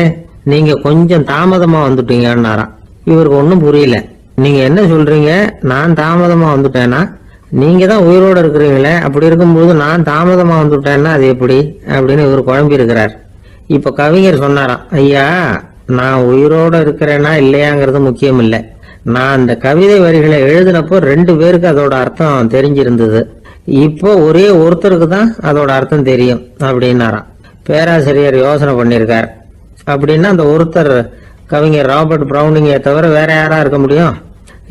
நீங்க கொஞ்சம் தாமதமா வந்துட்டீங்கன்னாராம். இவருக்கு ஒன்றும் புரியல. நீங்க என்ன சொல்றீங்க? நான் தாமதமா வந்துட்டேனா? நீங்க தான் உயிரோட இருக்கிறீங்களே, அப்படி இருக்கும்போது நான் தாமதமா வந்துட்டேன்னா அது எப்படி அப்படின்னு இவர் குழம்பி இருக்கிறார். இப்ப கவிஞர் சொன்னாராம், ஐயா நான் உயிரோட இருக்கிறேனா இல்லையாங்கிறது முக்கியம் இல்லை. நான் அந்த கவிதை வரிகளை எழுதினப்போ 2 பேருக்கு அதோட அர்த்தம் தெரிஞ்சிருந்தது. இப்போ ஒரே ஒருத்தருக்கு தான் அதோட அர்த்தம் தெரியும் அப்படின்னாராம். பேராசிரியர் யோசனை பண்ணியிருக்கார். அப்படின்னா அந்த ஒருத்தர் கவிஞர் ராபர்ட் பிரவுனிங்கை தவிர வேற யாரா இருக்க முடியும்?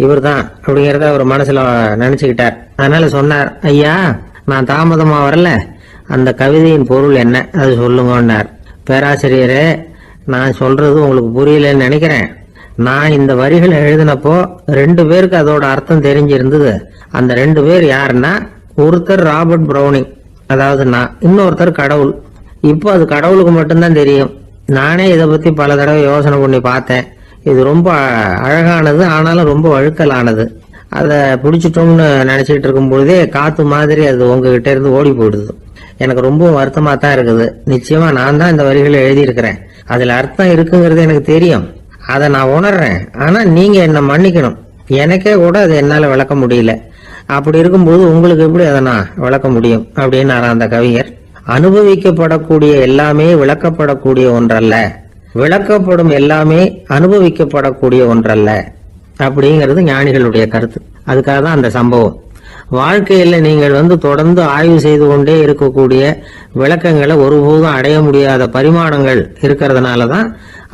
இவர் தான் அப்படிங்கிறத அவர் மனசுல நினைச்சுக்கிட்டார். அதனால சொன்னார், ஐயா நான் தாமதமா வரல, அந்த கவிதையின் பொருள் என்ன அது சொல்லுங்கன்னார். பேராசிரியரே, நான் சொல்றது உங்களுக்கு புரியலன்னு நினைக்கிறேன். நான் இந்த வரிகளை எழுதினப்போ 2 பேருக்கு அதோட அர்த்தம் தெரிஞ்சிருந்தது. அந்த 2 பேர் யாருன்னா, ஒருத்தர் ராபர்ட் பிரவுனிங், அதாவது நான், இன்னொருத்தர் கடவுள். இப்போ அது கடவுளுக்கு மட்டும்தான் தெரியும். நானே இதை பத்தி பல தடவை யோசனை பண்ணி பார்த்தேன். இது ரொம்ப அழகானது, ஆனாலும் ரொம்ப வழுக்கலானது. அதை பிடிச்சிட்டோம்னு நினைச்சிட்டு இருக்கும் பொழுதே காத்து மாதிரி அது உங்ககிட்ட இருந்து ஓடி போயிடுது. எனக்கு ரொம்ப வருத்தமா தான் இருக்குது. நிச்சயமா நான் தான் இந்த வரிகளை எழுதியிருக்கிறேன். அதுல அர்த்தம் இருக்குங்கிறது எனக்கு தெரியும், அதை நான் உணர்றேன். ஆனா நீங்க என்ன மன்னிக்கணும், எனக்கே கூட அதை என்னால விளக்க முடியல. அப்படி இருக்கும்போது உங்களுக்கு எப்படி அதை நான் விளக்க முடியும் அப்படின்னு அந்த கவிஞர். அனுபவிக்கப்படக்கூடிய எல்லாமே விளக்கப்படக்கூடிய ஒன்றல்ல, விளக்கப்படும் எல்லாமே அனுபவிக்கப்படக்கூடிய ஒன்றல்ல அப்படிங்கிறது ஞானிகளுடைய கருத்து. அதுக்காக தான் அந்த சம்பவம். வாழ்க்கையில நீங்கள் தொடர்ந்து ஆய்வு செய்து கொண்டே இருக்கக்கூடிய விளக்கங்களை ஒருபோதும் அடைய முடியாத பரிமாணங்கள் இருக்கிறதுனாலதான்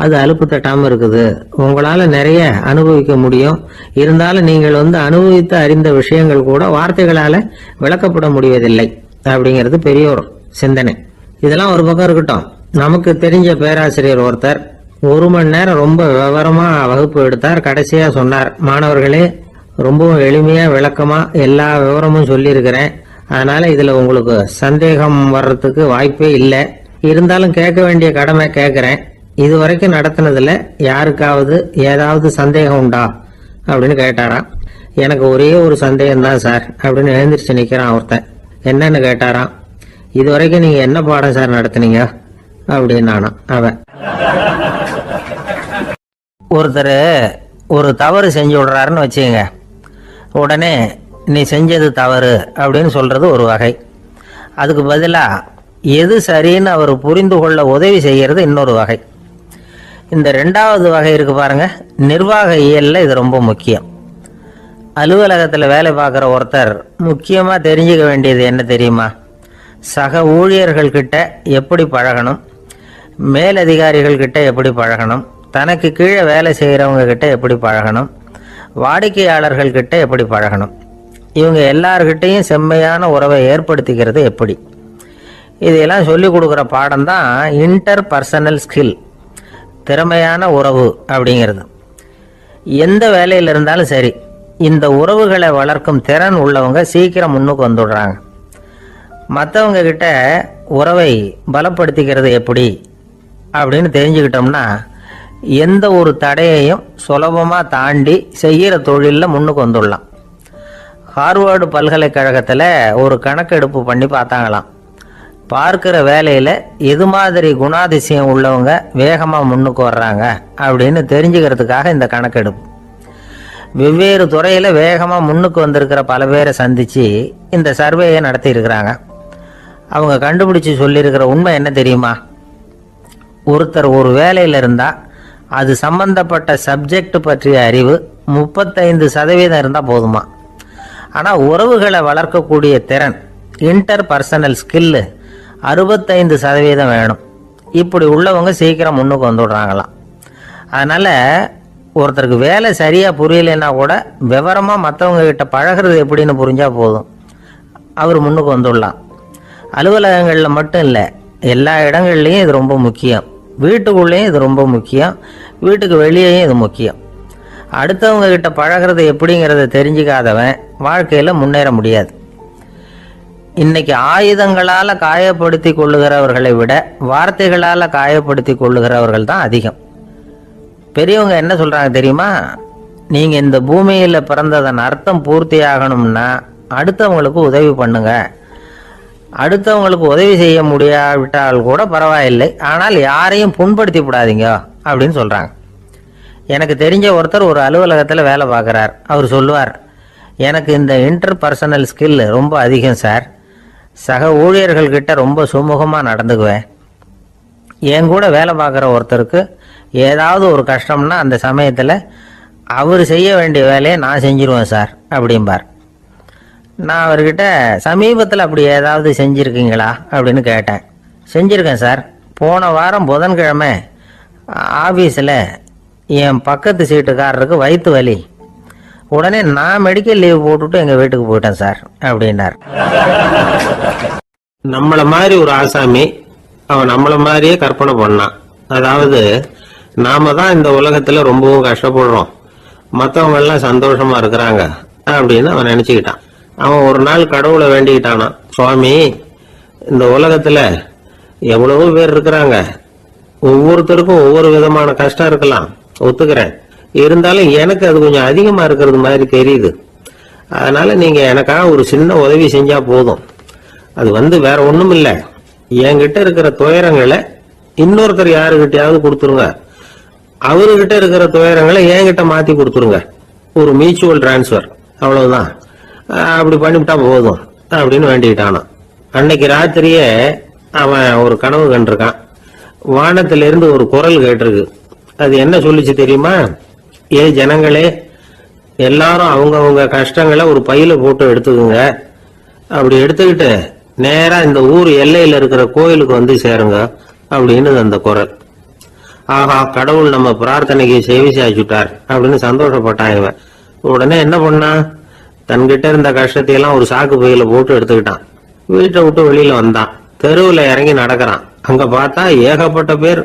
அது அலுப்பு தட்டாம இருக்குது. உங்களால நிறைய அனுபவிக்க முடியும், இருந்தாலும் நீங்கள் அனுபவித்து அறிந்த விஷயங்கள் கூட வார்த்தைகளால விளக்கப்பட முடிவதில்லை அப்படிங்கிறது பெரியோர் சிந்தனை. இதெல்லாம் ஒரு பக்கம் இருக்கட்டும். நமக்கு தெரிஞ்ச பேராசிரியர் ஒருத்தர் 1 மணி நேரம் ரொம்ப விவரமா வகுப்பு எடுத்தார். கடைசியா சொன்னார், மாணவர்களே ரொம்பவும் எளிமையா விளக்கமா எல்லா விவரமும் சொல்லி இருக்கிறேன். அதனால இதுல உங்களுக்கு சந்தேகம் வர்றதுக்கு வாய்ப்பே இல்லை. இருந்தாலும் கேட்க வேண்டிய கடமை கேட்கிறேன். இது வரைக்கும் நடத்தினதுல யாருக்காவது ஏதாவது சந்தேகம் உண்டா அப்படின்னு கேட்டாராம். எனக்கு ஒரே ஒரு சந்தேகம் தான் சார் அப்படின்னு எழுந்திரிச்சு நிக்கிறான் ஒருத்தன். என்னன்னு கேட்டாராம். இது வரைக்கும் நீங்க என்ன பாடம் சார் நடத்துனீங்க அப்படின்னானா அவன். ஒருத்தர் ஒரு தவறு செஞ்சு விடுறாருன்னு வச்சுக்கங்க, உடனே நீ செஞ்சது தவறு அப்படின்னு சொல்றது ஒரு வகை. அதுக்கு பதிலாக எது சரின்னு அவர் புரிந்து கொள்ள உதவி செய்கிறது இன்னொரு வகை. இந்த 2வது வகை இருக்கு பாருங்க, நிர்வாக இயல்ல இது ரொம்ப முக்கியம். அலுவலகத்தில் வேலை பார்க்குற ஒருத்தர் முக்கியமாக தெரிஞ்சுக்க வேண்டியது என்ன தெரியுமா? சக ஊழியர்கள் கிட்ட எப்படி பழகணும், மேலதிகாரிகள் கிட்ட எப்படி பழகணும், தனக்கு கீழே வேலை செய்கிறவங்க கிட்ட எப்படி பழகணும், வாடிக்கையாளர்கள் கிட்ட எப்படி பழகணும், இவங்க எல்லார்கிட்டையும் செம்மையான உறவை ஏற்படுத்திக்கிறது எப்படி. இதையெல்லாம் சொல்லிக் கொடுக்குற பாடம் தான் இன்டர் பர்சனல் ஸ்கில், திறமையான உறவு அப்படிங்கிறது. எந்த வேலையில் இருந்தாலும் சரி, இந்த உறவுகளை வளர்க்கும் திறன் உள்ளவங்க சீக்கிரம் முன்னுக்கு வந்துடுறாங்க. மற்றவங்க கிட்ட உறவை பலப்படுத்திக்கிறது எப்படி அப்படின்னு தெரிஞ்சுக்கிட்டோம்னா எந்த ஒரு தடையையும் சுலபமாக தாண்டி செய்கிற தொழிலில் முன்னுக்கு வந்துடலாம். ஹார்வர்டு பல்கலைக்கழகத்தில் ஒரு கணக்கெடுப்பு பண்ணி பார்த்தாங்களாம். பார்க்குற வேலையில் எது மாதிரி குணாதிசயம் உள்ளவங்க வேகமாக முன்னுக்கு வர்றாங்க அப்படின்னு தெரிஞ்சுக்கிறதுக்காக இந்த கணக்கெடுப்பு. வெவ்வேறு துறையில் வேகமாக முன்னுக்கு வந்திருக்கிற பல பேரை சந்தித்து இந்த சர்வேயை நடத்தியிருக்கிறாங்க. அவங்க கண்டுபிடிச்சி சொல்லியிருக்கிற உண்மை என்ன தெரியுமா? ஒருத்தர் ஒரு வேலையில் இருந்தால் அது சம்பந்தப்பட்ட சப்ஜெக்ட் பற்றிய அறிவு 35% இருந்தால் போதுமா. ஆனால் உறவுகளை வளர்க்கக்கூடிய திறன், இன்டர் பர்சனல் ஸ்கில்லு 65% வேணும். இப்படி உள்ளவங்க சீக்கிரம் முன்னுக்கு வந்துடுறாங்களாம். அதனால் ஒருத்தருக்கு வேலை சரியாக புரியலைன்னா கூட விவரமாக மற்றவங்க கிட்ட பழகிறது எப்படின்னு புரிஞ்சால் போதும், அவர் முன்னுக்கு வந்துடலாம். அலுவலகங்களில் மட்டும் இல்லை, எல்லா இடங்கள்லையும் இது ரொம்ப முக்கியம். வீட்டுக்குள்ளேயும் இது ரொம்ப முக்கியம், வீட்டுக்கு வெளியேயும் இது முக்கியம். அடுத்தவங்க கிட்ட பழகிறது எப்படிங்கிறத தெரிஞ்சுக்காதவன் வாழ்க்கையில் முன்னேற முடியாது. இன்னைக்கு ஆயுதங்களால் காயப்படுத்தி கொள்ளுகிறவர்களை விட வார்த்தைகளால் காயப்படுத்தி கொள்ளுகிறவர்கள் தான் அதிகம். பெரியவங்க என்ன சொல்கிறாங்க தெரியுமா? நீங்கள் இந்த பூமியில் பிறந்ததன் அர்த்தம் பூர்த்தி ஆகணும்னா அடுத்தவங்களுக்கு உதவி பண்ணுங்க. அடுத்தவங்களுக்கு உதவி செய்ய முடியாவிட்டால் கூட பரவாயில்லை, ஆனால் யாரையும் புண்படுத்தி விடாதீங்க அப்படின்னு சொல்கிறாங்க. எனக்கு தெரிஞ்ச ஒருத்தர் ஒரு அலுவலகத்தில் வேலை பார்க்குறார். அவர் சொல்லுவார், எனக்கு இந்த இன்டர் பர்சனல் ஸ்கில் ரொம்ப அதிகம் சார். சக ஊழியர்கள்கிட்ட ரொம்ப சுமூகமாக நடந்துக்குவேன். என் கூட வேலை பார்க்குற ஒருத்தருக்கு ஏதாவது ஒரு கஷ்டம்னா அந்த சமயத்தில் அவர் செய்ய வேண்டிய வேலையை நான் செஞ்சிருவேன் சார் அப்படிம்பார். நான் அவர்கிட்ட சமீபத்தில் அப்படி ஏதாவது செஞ்சுருக்கீங்களா அப்படின்னு கேட்டேன். செஞ்சுருக்கேன் சார். போன வாரம் புதன்கிழமை ஆஃபீஸில் என் பக்கத்து சீட்டுக்காரருக்கு வயிற்று வலி. உடனே நான் மெடிக்கல் லீவ் போட்டுட்டு எங்கள் வீட்டுக்கு போயிட்டேன் சார் அப்படின்னார். நம்மள மாதிரி ஒரு ஆசாமி அவன் நம்மள மாதிரியே கற்பனை பண்ணான். அதாவது நாம தான் இந்த உலகத்துல ரொம்பவும் கஷ்டப்படுறோம், மற்றவங்க எல்லாம் சந்தோஷமா இருக்கிறாங்க அப்படின்னு அவன் நினைச்சுக்கிட்டான். அவன் ஒரு நாள் கடவுளை வேண்டிக்கிட்டானா, சுவாமி, இந்த உலகத்துல எவ்வளவோ பேர் இருக்கிறாங்க, ஒவ்வொருத்தருக்கும் ஒவ்வொரு விதமான கஷ்டம் இருக்கலாம், ஒத்துக்கிறேன். இருந்தாலும் எனக்கு அது கொஞ்சம் அதிகமா இருக்கிறது மாதிரி தெரியுது. அதனால நீங்க எனக்காக ஒரு சின்ன உதவி செஞ்சா போதும். அது வேற ஒண்ணும் இல்ல, என்கிட்ட இருக்கிற துயரங்களை இன்னொருத்தர் யாருகிட்டயாவது கொடுத்துருங்க, அவர்கிட்ட இருக்கிற துயரங்களை என்கிட்ட மாத்தி கொடுத்துருங்க. ஒரு மியூச்சுவல் டிரான்ஸ்பர், அவ்வளவுதான். அப்படி பண்ணிவிட்டா போதும் அப்படின்னு வேண்டிக்கிட்டானா. அன்னைக்கு ராத்திரியே அவன் ஒரு கனவு கண்டிருக்கான். வானத்திலிருந்து ஒரு குரல் கேட்டிருக்கு. அது என்ன சொல்லிச்சு தெரியுமா? ஏ ஜனங்களே, எல்லாரும் அவங்கவுங்க கஷ்டங்களை ஒரு பையில போட்டு எடுத்துக்குங்க. அப்படி எடுத்துக்கிட்டு நேரா இந்த ஊர் எல்லையில இருக்கிற கோயிலுக்கு வந்து சேருங்க அப்படின்னு அந்த குரல். ஆஹா, கடவுள் நம்ம பிரார்த்தனைக்கு செவி சாய்ச்சுட்டார் அப்படின்னு சந்தோஷப்பட்டான் இவன். உடனே என்ன பண்ணான்? தன்கிட்ட இருந்த கஷ்டத்தையெல்லாம் ஒரு சாக்கு பையில போட்டு எடுத்துக்கிட்டான். வீட்டை விட்டு வெளியில வந்தான். தெருவுல இறங்கி நடக்கிறான். அங்க பார்த்தா ஏகப்பட்ட பேர்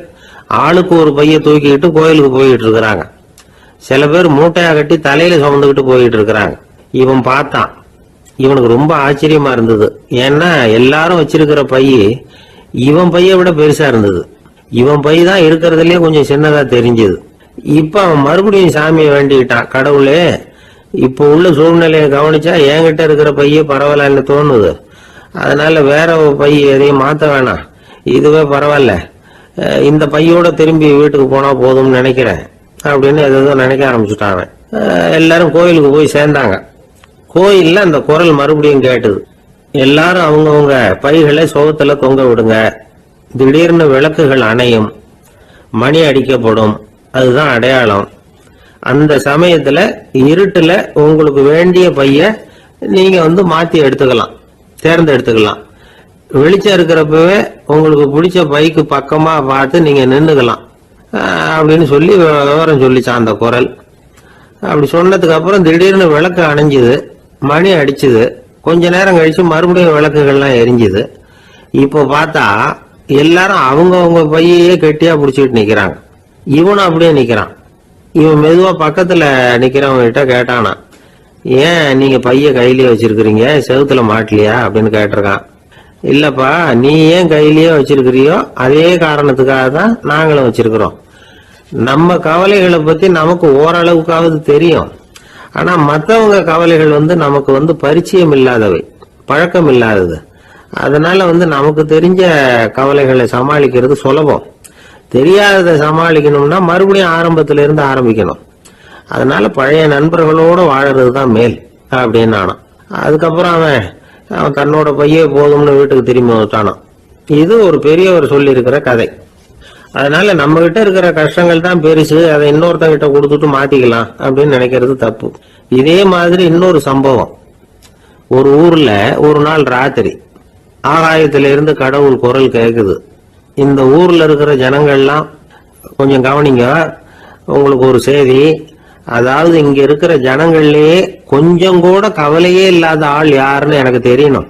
ஆளுக்கு ஒரு பைய தூக்கிக்கிட்டு கோயிலுக்கு போயிட்டு இருக்கிறாங்க. சில பேர் மூட்டையா கட்டி தலையில சுமந்துக்கிட்டு போயிட்டு இருக்கிறாங்க. இவன் பார்த்தான். இவனுக்கு ரொம்ப ஆச்சரியமா இருந்தது. ஏன்னா எல்லாரும் வச்சிருக்கிற பைய இவன் பைய விட பெருசா இருந்தது. இவன் பை தான் இருக்கிறதுலயே கொஞ்சம் சின்னதா தெரிஞ்சது. இப்ப அவன் மறுபடியும் சாமியை வேண்டிக்கிட்டான். கடவுளே, இப்ப உள்ள சூழ்நிலையை கவனிச்சா என்கிட்ட இருக்கிற பைய பரவாயில்லன்னு தோணுது. அதனால வேற பை எதையும் மாத்த வேணாம், இதுவே பரவாயில்ல, இந்த பையோட திரும்பி வீட்டுக்கு போனா போதும்னு நினைக்கிறேன் அப்படின்னு ஏதோ நினைக்க ஆரம்பிச்சுட்டான். எல்லாரும் கோயிலுக்கு போய் சேர்ந்தாங்க. கோயில்ல அந்த குரல் மறுபடியும் கேட்டுது. எல்லாரும் அவங்கவுங்க பைகளை சோகத்துல தொங்க விடுங்க. திடீர்னு விளக்குகள் அணையும், மணி அடிக்கப்படும், அதுதான் அடையாளம். அந்த சமயத்துல இருட்டுல உங்களுக்கு வேண்டிய பைய நீங்க மாத்தி எடுத்துக்கலாம், தேர்ந்தெடுத்துக்கலாம். வெளிச்சம் இருக்கிறப்பவே உங்களுக்கு பிடிச்ச பைக்கு பக்கமா பார்த்து நீங்க நின்னுக்கலாம் அப்படின்னு சொல்லி விவரம் சொல்லிச்சான் அந்த குரல். அப்படி சொன்னதுக்கு அப்புறம் திடீர்னு விளக்கு அணைஞ்சுது, மணி அடிச்சுது. கொஞ்ச நேரம் கழிச்சு மறுபடியும் விளக்குகள்லாம் எரிஞ்சுது. இப்போ பார்த்தா எல்லாரும் அவங்கவுங்க பையே கெட்டியா பிடிச்சிட்டு நிக்கிறாங்க. இவனும் அப்படியே நிக்கிறான். இவன் மெதுவா பக்கத்துல நிக்கிறவங்க கிட்ட கேட்டானா, ஏன் நீங்க பைய கையிலேயே வச்சிருக்கிறீங்க, செவுத்துல மாட்டலையா அப்படின்னு கேட்டிருக்கான். இல்லப்பா, நீ ஏன் கையிலேயே வச்சிருக்கிறியோ அதே காரணத்துக்காக தான் நாங்களும் வச்சிருக்கிறோம். நம்ம கவலைகளை பத்தி நமக்கு ஓரளவுக்காவது தெரியும். ஆனா மற்றவங்க கவலைகள் நமக்கு பரிச்சயம் இல்லாதவை, பழக்கம் இல்லாதது. அதனால நமக்கு தெரிஞ்ச கவலைகளை சமாளிக்கிறது சுலபம். தெரியாததை சமாளிக்கணும்னா மறுபடியும் ஆரம்பத்தில இருந்து ஆரம்பிக்கணும். அதனால பழைய நண்பர்களோட வாழறது தான் மேல் அப்படின்னு நானும். அதுக்கப்புறம் அவன் தன்னோட பையே போதும்னு வீட்டுக்கு திரும்பி வந்துட்டானான். இது ஒரு பெரியவர் சொல்லி இருக்கிற கதை. அதனால நம்ம கிட்ட இருக்கிற கஷ்டங்கள் தான் பெருசு, அதை இன்னொருத்தங்கிட்ட கொடுத்துட்டு மாத்திக்கலாம் அப்படின்னு நினைக்கிறது தப்பு. இதே மாதிரி இன்னொரு சம்பவம். ஒரு ஊர்ல ஒரு நாள் ராத்திரி ஆகாயத்தில இருந்து கடவுள் குரல் கேக்குது. இந்த ஊர்ல இருக்கிற ஜனங்கள்லாம் கொஞ்சம் கவனிங்க, உங்களுக்கு ஒரு செய்தி. அதாவது இங்க இருக்கிற ஜனங்கள்லயே கொஞ்சம் கூட கவலையே இல்லாத ஆள் யாருன்னு எனக்கு தெரியணும்.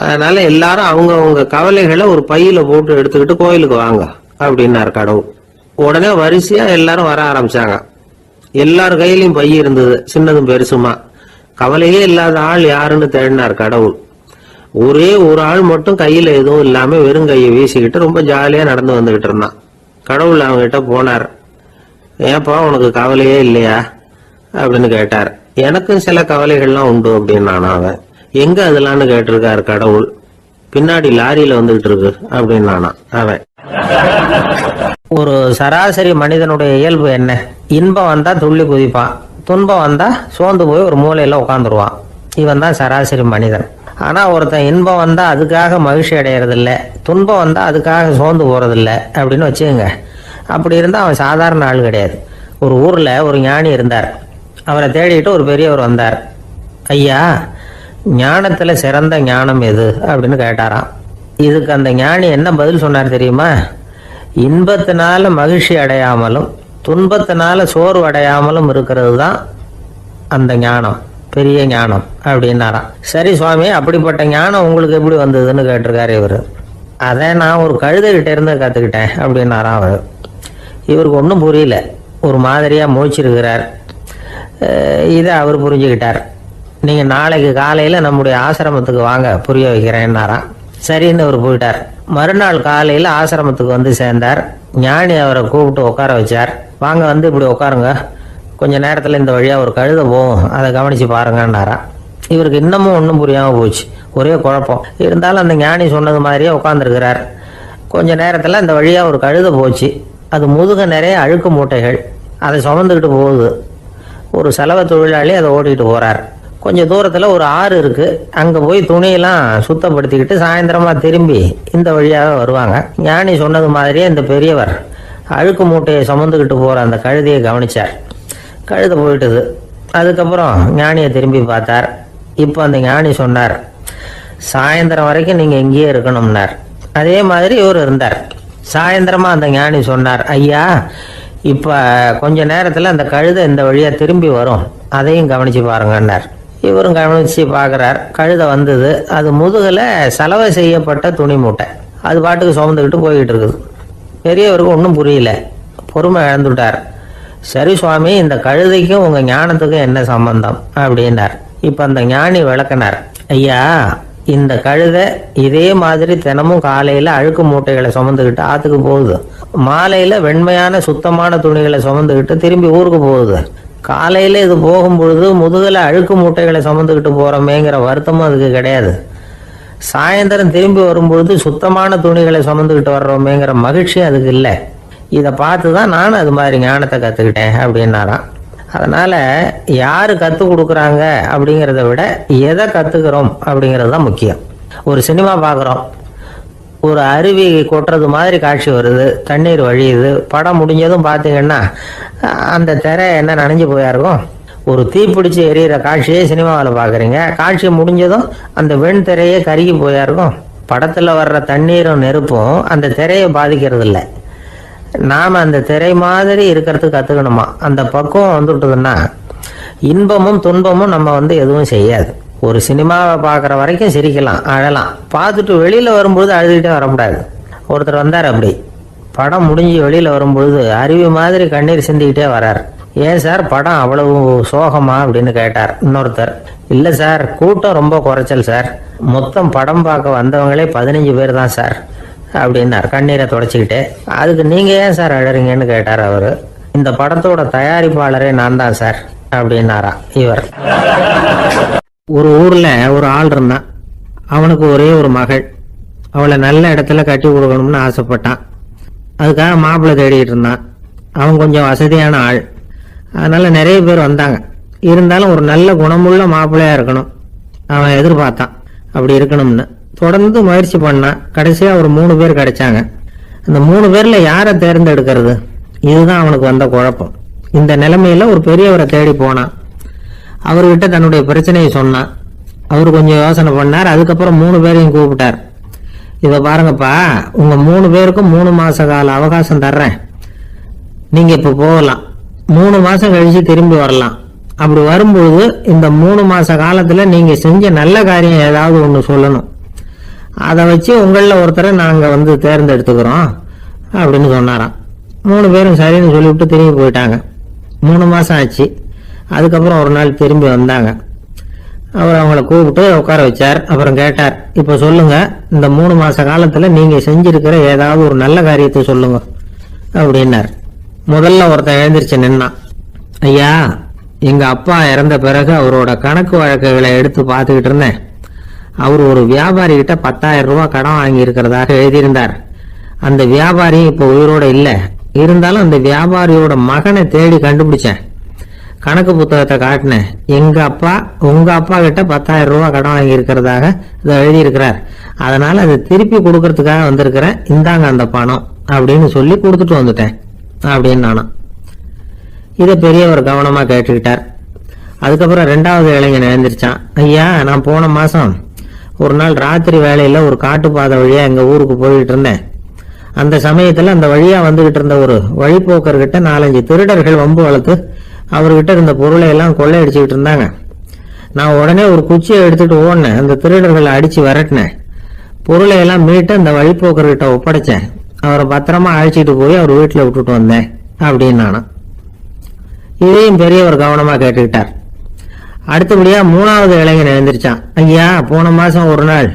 அதனால எல்லாரும் அவங்க கவலைகளை ஒரு பையில போட்டு எடுத்துக்கிட்டு கோயிலுக்கு வாங்க அப்படின்னாரு கடவுள். உடனே வரிசையா எல்லாரும் வர ஆரம்பிச்சாங்க. எல்லார் கையிலயும் பை இருந்தது, சின்னதும் பெருசுமா. கவலையே இல்லாத ஆள் யாருன்னு தேடினார் கடவுள். ஒரே ஒரு ஆள் மட்டும் கையில எதுவும் இல்லாம வெறும் கையை வீசிக்கிட்டு ரொம்ப ஜாலியா நடந்து வந்துகிட்டு இருந்தான். கடவுள் அவங்க கிட்ட போனார். ஏப்பா, உனக்கு கவலையே இல்லையா அப்படின்னு கேட்டார். எனக்கும் சில கவலைகள்லாம் உண்டு அப்படின்னு அவன். எங்க அதெல்லாம்னு கேட்டிருக்காரு கடவுள். பின்னாடி லாரியில வந்துகிட்டு இருக்கு அப்படின்னு அவன். ஒரு சராசரி மனிதனுடைய இயல்பு என்ன? இன்பம் வந்தா துள்ளி குதிப்பான், துன்பம் வந்தா சோர்ந்து போய் ஒரு மூலையில உட்காந்துருவான். இவன் தான் சராசரி மனிதன். ஆனா ஒருத்தன் இன்பம் வந்தா அதுக்காக மகிழ்ச்சி அடையறதில்ல, துன்பம் வந்தா அதுக்காக சோர்ந்து போறதில்ல அப்படின்னு வச்சுக்கோங்க. அப்படி இருந்தா அவன் சாதாரண ஆள் கிடையாது. ஒரு ஊர்ல ஒரு ஞானி இருந்தார். அவரை தேடிட்டு ஒரு பெரியவர் வந்தார். ஐயா, ஞானத்துல சிறந்த ஞானம் எது அப்படின்னு கேட்டாராம். இதுக்கு அந்த ஞானி என்ன பதில் சொன்னார் தெரியுமா? இன்பத்தினால மகிழ்ச்சி அடையாமலும் துன்பத்தினால சோர்வு அடையாமலும் இருக்கிறது தான் அந்த ஞானம், பெரிய ஞானம் அப்படின்னாராம். சரி சுவாமி, அப்படிப்பட்ட ஞானம் உங்களுக்கு எப்படி வந்ததுன்னு கேட்டிருக்காரு இவர். அதை நான் ஒரு கழுதைகிட்ட இருந்து கற்றுக்கிட்டேன் அப்படின்னாராம் அவர். இவருக்கு ஒன்றும் புரியல, ஒரு மாதிரியாக முழிச்சிருக்கிறார். இதை அவர் புரிஞ்சுக்கிட்டார். நீங்கள் நாளைக்கு காலையில் நம்முடைய ஆசிரமத்துக்கு வாங்க, புரிய வைக்கிறேன்னாராம். சரின்னு அவர் போயிட்டார். மறுநாள் காலையில் ஆசிரமத்துக்கு வந்து சேர்ந்தார். ஞானி அவரை கூப்பிட்டு உட்கார வச்சார். வாங்க, வந்து இப்படி உட்காருங்க, கொஞ்ச நேரத்தில் இந்த வழியாக ஒரு கழுதை போகும், அதை கவனித்து பாருங்கன்னாராம். இவருக்கு இன்னமும் ஒன்றும் புரியாமல் போச்சு, ஒரே குழப்பம். இருந்தாலும் அந்த ஞானி சொன்னது மாதிரியே உட்காந்துருக்கிறார். கொஞ்ச நேரத்தில் இந்த வழியாக ஒரு கழுதை போச்சு. அது முதுக நிறைய அழுக்கு மூட்டைகள், அதை சுமந்துக்கிட்டு போகுது. ஒரு செலவு தொழிலாளி அதை ஓட்டிகிட்டு போகிறார். கொஞ்சம் தூரத்தில் ஒரு ஆறு இருக்குது. அங்கே போய் துணியெல்லாம் சுத்தப்படுத்திக்கிட்டு சாயந்தரமாக திரும்பி இந்த வழியாக வருவாங்க. ஞானி சொன்னது மாதிரியே இந்த பெரியவர் அழுக்கு மூட்டையை சுமந்துக்கிட்டு போகிற அந்த கழுதையை கவனித்தார். கழுதை போயிட்டுது. அதுக்கப்புறம் ஞானியை திரும்பி பார்த்தார். இப்போ அந்த ஞானி சொன்னார், சாயந்தரம் வரைக்கும் நீங்கள் இங்கேயே இருக்கணும்னார். அதே மாதிரி இவர் இருந்தார். சாயந்தரமாக அந்த ஞானி சொன்னார், ஐயா, இப்போ கொஞ்ச நேரத்தில் அந்த கழுதை இந்த வழியாக திரும்பி வரும், அதையும் கவனித்து பாருங்கன்னார். இவரும் கவனித்து பார்க்குறார். கழுதை வந்தது. அது முதுகில் சலவை செய்யப்பட்ட துணி மூட்டை, அது பாட்டுக்கு சுமந்துக்கிட்டு போய்கிட்டு இருக்குது. பெரியவருக்கு ஒன்றும் புரியல, பொறுமை இழந்துட்டார். சரி சுவாமி, இந்த கழுதைக்கும் உங்கள் ஞானத்துக்கும் என்ன சம்பந்தம் அப்படின்னார். இப்போ அந்த ஞானி விளக்கினார். ஐயா, இந்த கழுதை இதே மாதிரி தினமும் காலையில் அழுக்கு மூட்டைகளை சுமந்துக்கிட்டு ஆற்றுக்கு போகுது, மாலையில் வெண்மையான சுத்தமான துணிகளை சுமந்துக்கிட்டு திரும்பி ஊருக்கு போகுது. காலையில் இது போகும்பொழுது முதுகில் அழுக்கு மூட்டைகளை சுமந்துக்கிட்டு போகிறோமேங்கிற வருத்தமும் அதுக்கு கிடையாது. சாயந்தரம் திரும்பி வரும்பொழுது சுத்தமான துணிகளை சுமந்துக்கிட்டு வர்றோமேங்கிற மகிழ்ச்சி அதுக்கு இல்லை. இதை பார்த்து தான் நானும் அது மாதிரி ஞானத்தை கற்றுக்கிட்டேன் அப்படின்னாராம். அதனால் யார் கற்றுக் கொடுக்குறாங்க அப்படிங்கிறத விட எதை கற்றுக்கிறோம் அப்படிங்கிறது தான் முக்கியம். ஒரு சினிமா பார்க்குறோம், ஒரு அருவி கொட்டுறது மாதிரி காட்சி வருது, தண்ணீர் வழியுது. படம் முடிஞ்சதும் பார்த்தீங்கன்னா அந்த திரை என்ன நனைஞ்சு போயாருக்கும். ஒரு தீப்பிடிச்சு எரியிற காட்சியே சினிமாவில் பார்க்குறீங்க, காட்சி முடிஞ்சதும் அந்த வெண் திரையே கருகி போயாருக்கும். படத்தில் வர்ற தண்ணீரும் நெருப்பும் அந்த திரையை பாதிக்கிறது இல்லை. நாம் அந்த திரை மாதிரி இருக்கிறதுக்கு கற்றுக்கணுமா? அந்த பக்குவம் வந்துவிட்டதுன்னா இன்பமும் துன்பமும் நம்ம எதுவும் செய்யாது. ஒரு சினிமாவை பார்க்குற வரைக்கும் சிரிக்கலாம், அழலாம். பார்த்துட்டு வெளியில் வரும்பொழுது அழுதுகிட்டே வரக்கூடாது. ஒருத்தர் வந்தார், அப்படி படம் முடிஞ்சு வெளியில் வரும்பொழுது அருவி மாதிரி கண்ணீர் சிந்திக்கிட்டே வரார். ஏன் சார், படம் அவ்வளவு சோகமா அப்படின்னு கேட்டார். இன்னொருத்தர், இல்லை சார், கூட்டம் ரொம்ப குறைச்சல் சார், மொத்தம் படம் பார்க்க வந்தவங்களே 15 பேர் தான் சார் அப்படின்னார் கண்ணீரை தொடச்சிக்கிட்டே. அதுக்கு நீங்கள் ஏன் சார் அழறீங்கன்னு கேட்டார் அவர். இந்த படத்தோட தயாரிப்பாளரே நான் தான் சார் அப்படின்னாரா இவர். ஒரு ஊரில் ஒரு ஆள் இருந்தான். அவனுக்கு ஒரே ஒரு மகள். அவளை நல்ல இடத்துல கட்டி கொடுக்கணும்னு ஆசைப்பட்டான். அதுக்காக மாப்பிள்ளை தேடிட்டு இருந்தான். அவன் கொஞ்சம் வசதியான ஆள், அதனால நிறைய பேர் வந்தாங்க. இருந்தாலும் ஒரு நல்ல குணமுள்ள மாப்பிள்ளையா இருக்கணும் அவன் எதிர்பார்த்தான். அப்படி இருக்கணும்னு தொடர்ந்து முயற்சி பண்ணான். கடைசியாக ஒரு 3 பேர் கிடைச்சாங்க. அந்த 3 பேரில் யாரை தேர்ந்தெடுக்கிறது, இதுதான் அவனுக்கு வந்த குழப்பம். இந்த நிலைமையில ஒரு பெரியவரை தேடி போனான். அவர்கிட்ட தன்னுடைய பிரச்சனையை சொன்னான். அவர் கொஞ்சம் யோசனை பண்ணார். அதுக்கப்புறம் 3 பேரையும் கூப்பிட்டார். இதை பாருங்கப்பா, உங்க 3 பேருக்கும் 3 மாச கால அவகாசம் தர்றேன். நீங்க இப்ப போகலாம், 3 மாசம் கழிச்சு திரும்பி வரலாம். அப்படி வரும்போது இந்த 3 மாச காலத்துல நீங்க செஞ்ச நல்ல காரியம் ஏதாவது ஒண்ணு சொல்லணும். அதை வச்சு உங்களில் ஒருத்தரை நாங்க தேர்ந்தெடுத்துக்கிறோம் அப்படின்னு சொன்னாராம். 3 பேரும் சரின்னு சொல்லிவிட்டு திரும்பி போயிட்டாங்க. 3 மாசம் ஆச்சு. அதுக்கப்புறம் ஒரு நாள் திரும்பி வந்தாங்க. அவர் அவங்கள கூப்பிட்டு உட்கார வச்சார். அப்புறம் கேட்டார், இப்போ சொல்லுங்க, இந்த 3 மாச காலத்துல நீங்க செஞ்சிருக்கிற ஏதாவது ஒரு நல்ல காரியத்தை சொல்லுங்க அப்படின்னார். முதல்ல ஒருத்தன் எழுந்திருச்சு நின்னான். ஐயா, எங்க அப்பா இறந்த பிறகு அவரோட கணக்கு வழக்குகளை எடுத்து பார்த்துக்கிட்டு இருந்தேன். அவர் ஒரு வியாபாரி கிட்ட 10,000 ரூபாய் கடன் வாங்கி இருக்கிறதாக எழுதியிருந்தார். அந்த வியாபாரி இப்போ உயிரோட இல்லை, இருந்தாலும் அந்த வியாபாரியோட மகனை தேடி கண்டுபிடிச்சேன். கணக்கு புத்தகத்தை காட்டினேன். உங்க அப்பா கிட்ட 10,000 ரூபாய் கடன் வாங்கி இருக்கிறதாக இதை எழுதியிருக்கிறார். அதனால அதை திருப்பி கொடுக்கறதுக்காக வந்திருக்கிறேன், இந்தாங்க அந்த பணம் அப்படின்னு சொல்லி கொடுத்துட்டு வந்துட்டேன் அப்படின்னு நானும். இதை பெரியவர் கவனமா கேட்டுக்கிட்டார். அதுக்கப்புறம் 2வது இளைஞன் எழுந்திருச்சான். ஐயா, நான் போன மாசம் ஒரு நாள் ராத்திரி வேலையில ஒரு காட்டுப்பாதை வழியா எங்க ஊருக்கு போயிட்டு இருந்தேன். அந்த சமயத்துல அந்த வழியா வந்துகிட்டு இருந்த ஒரு வழிபோக்கர்கிட்ட 4-5 திருடர்கள் வம்பு வளர்த்து அவர்கிட்ட இருந்த பொருளை எல்லாம் கொள்ளையடிச்சுக்கிட்டு இருந்தாங்க. நான் உடனே ஒரு குச்சியை எடுத்துட்டு ஓடினேன். அந்த திருடர்களை அடிச்சு விரட்டினேன். பொருளை எல்லாம் மீட்டு அந்த வழிபோக்கர்கிட்ட ஒப்படைச்சேன். அவரை பத்திரமா அழைச்சிட்டு போய் அவர் வீட்டுல விட்டுட்டு வந்தேன் அப்படின்னு நானும். இதையும் பெரியவர் கவனமா கேட்டுக்கிட்டார். அடுத்தபடியா 3வது இளைஞன் எழுந்திருச்சான். ஐயா, போன மாசம் ஒரு நாள்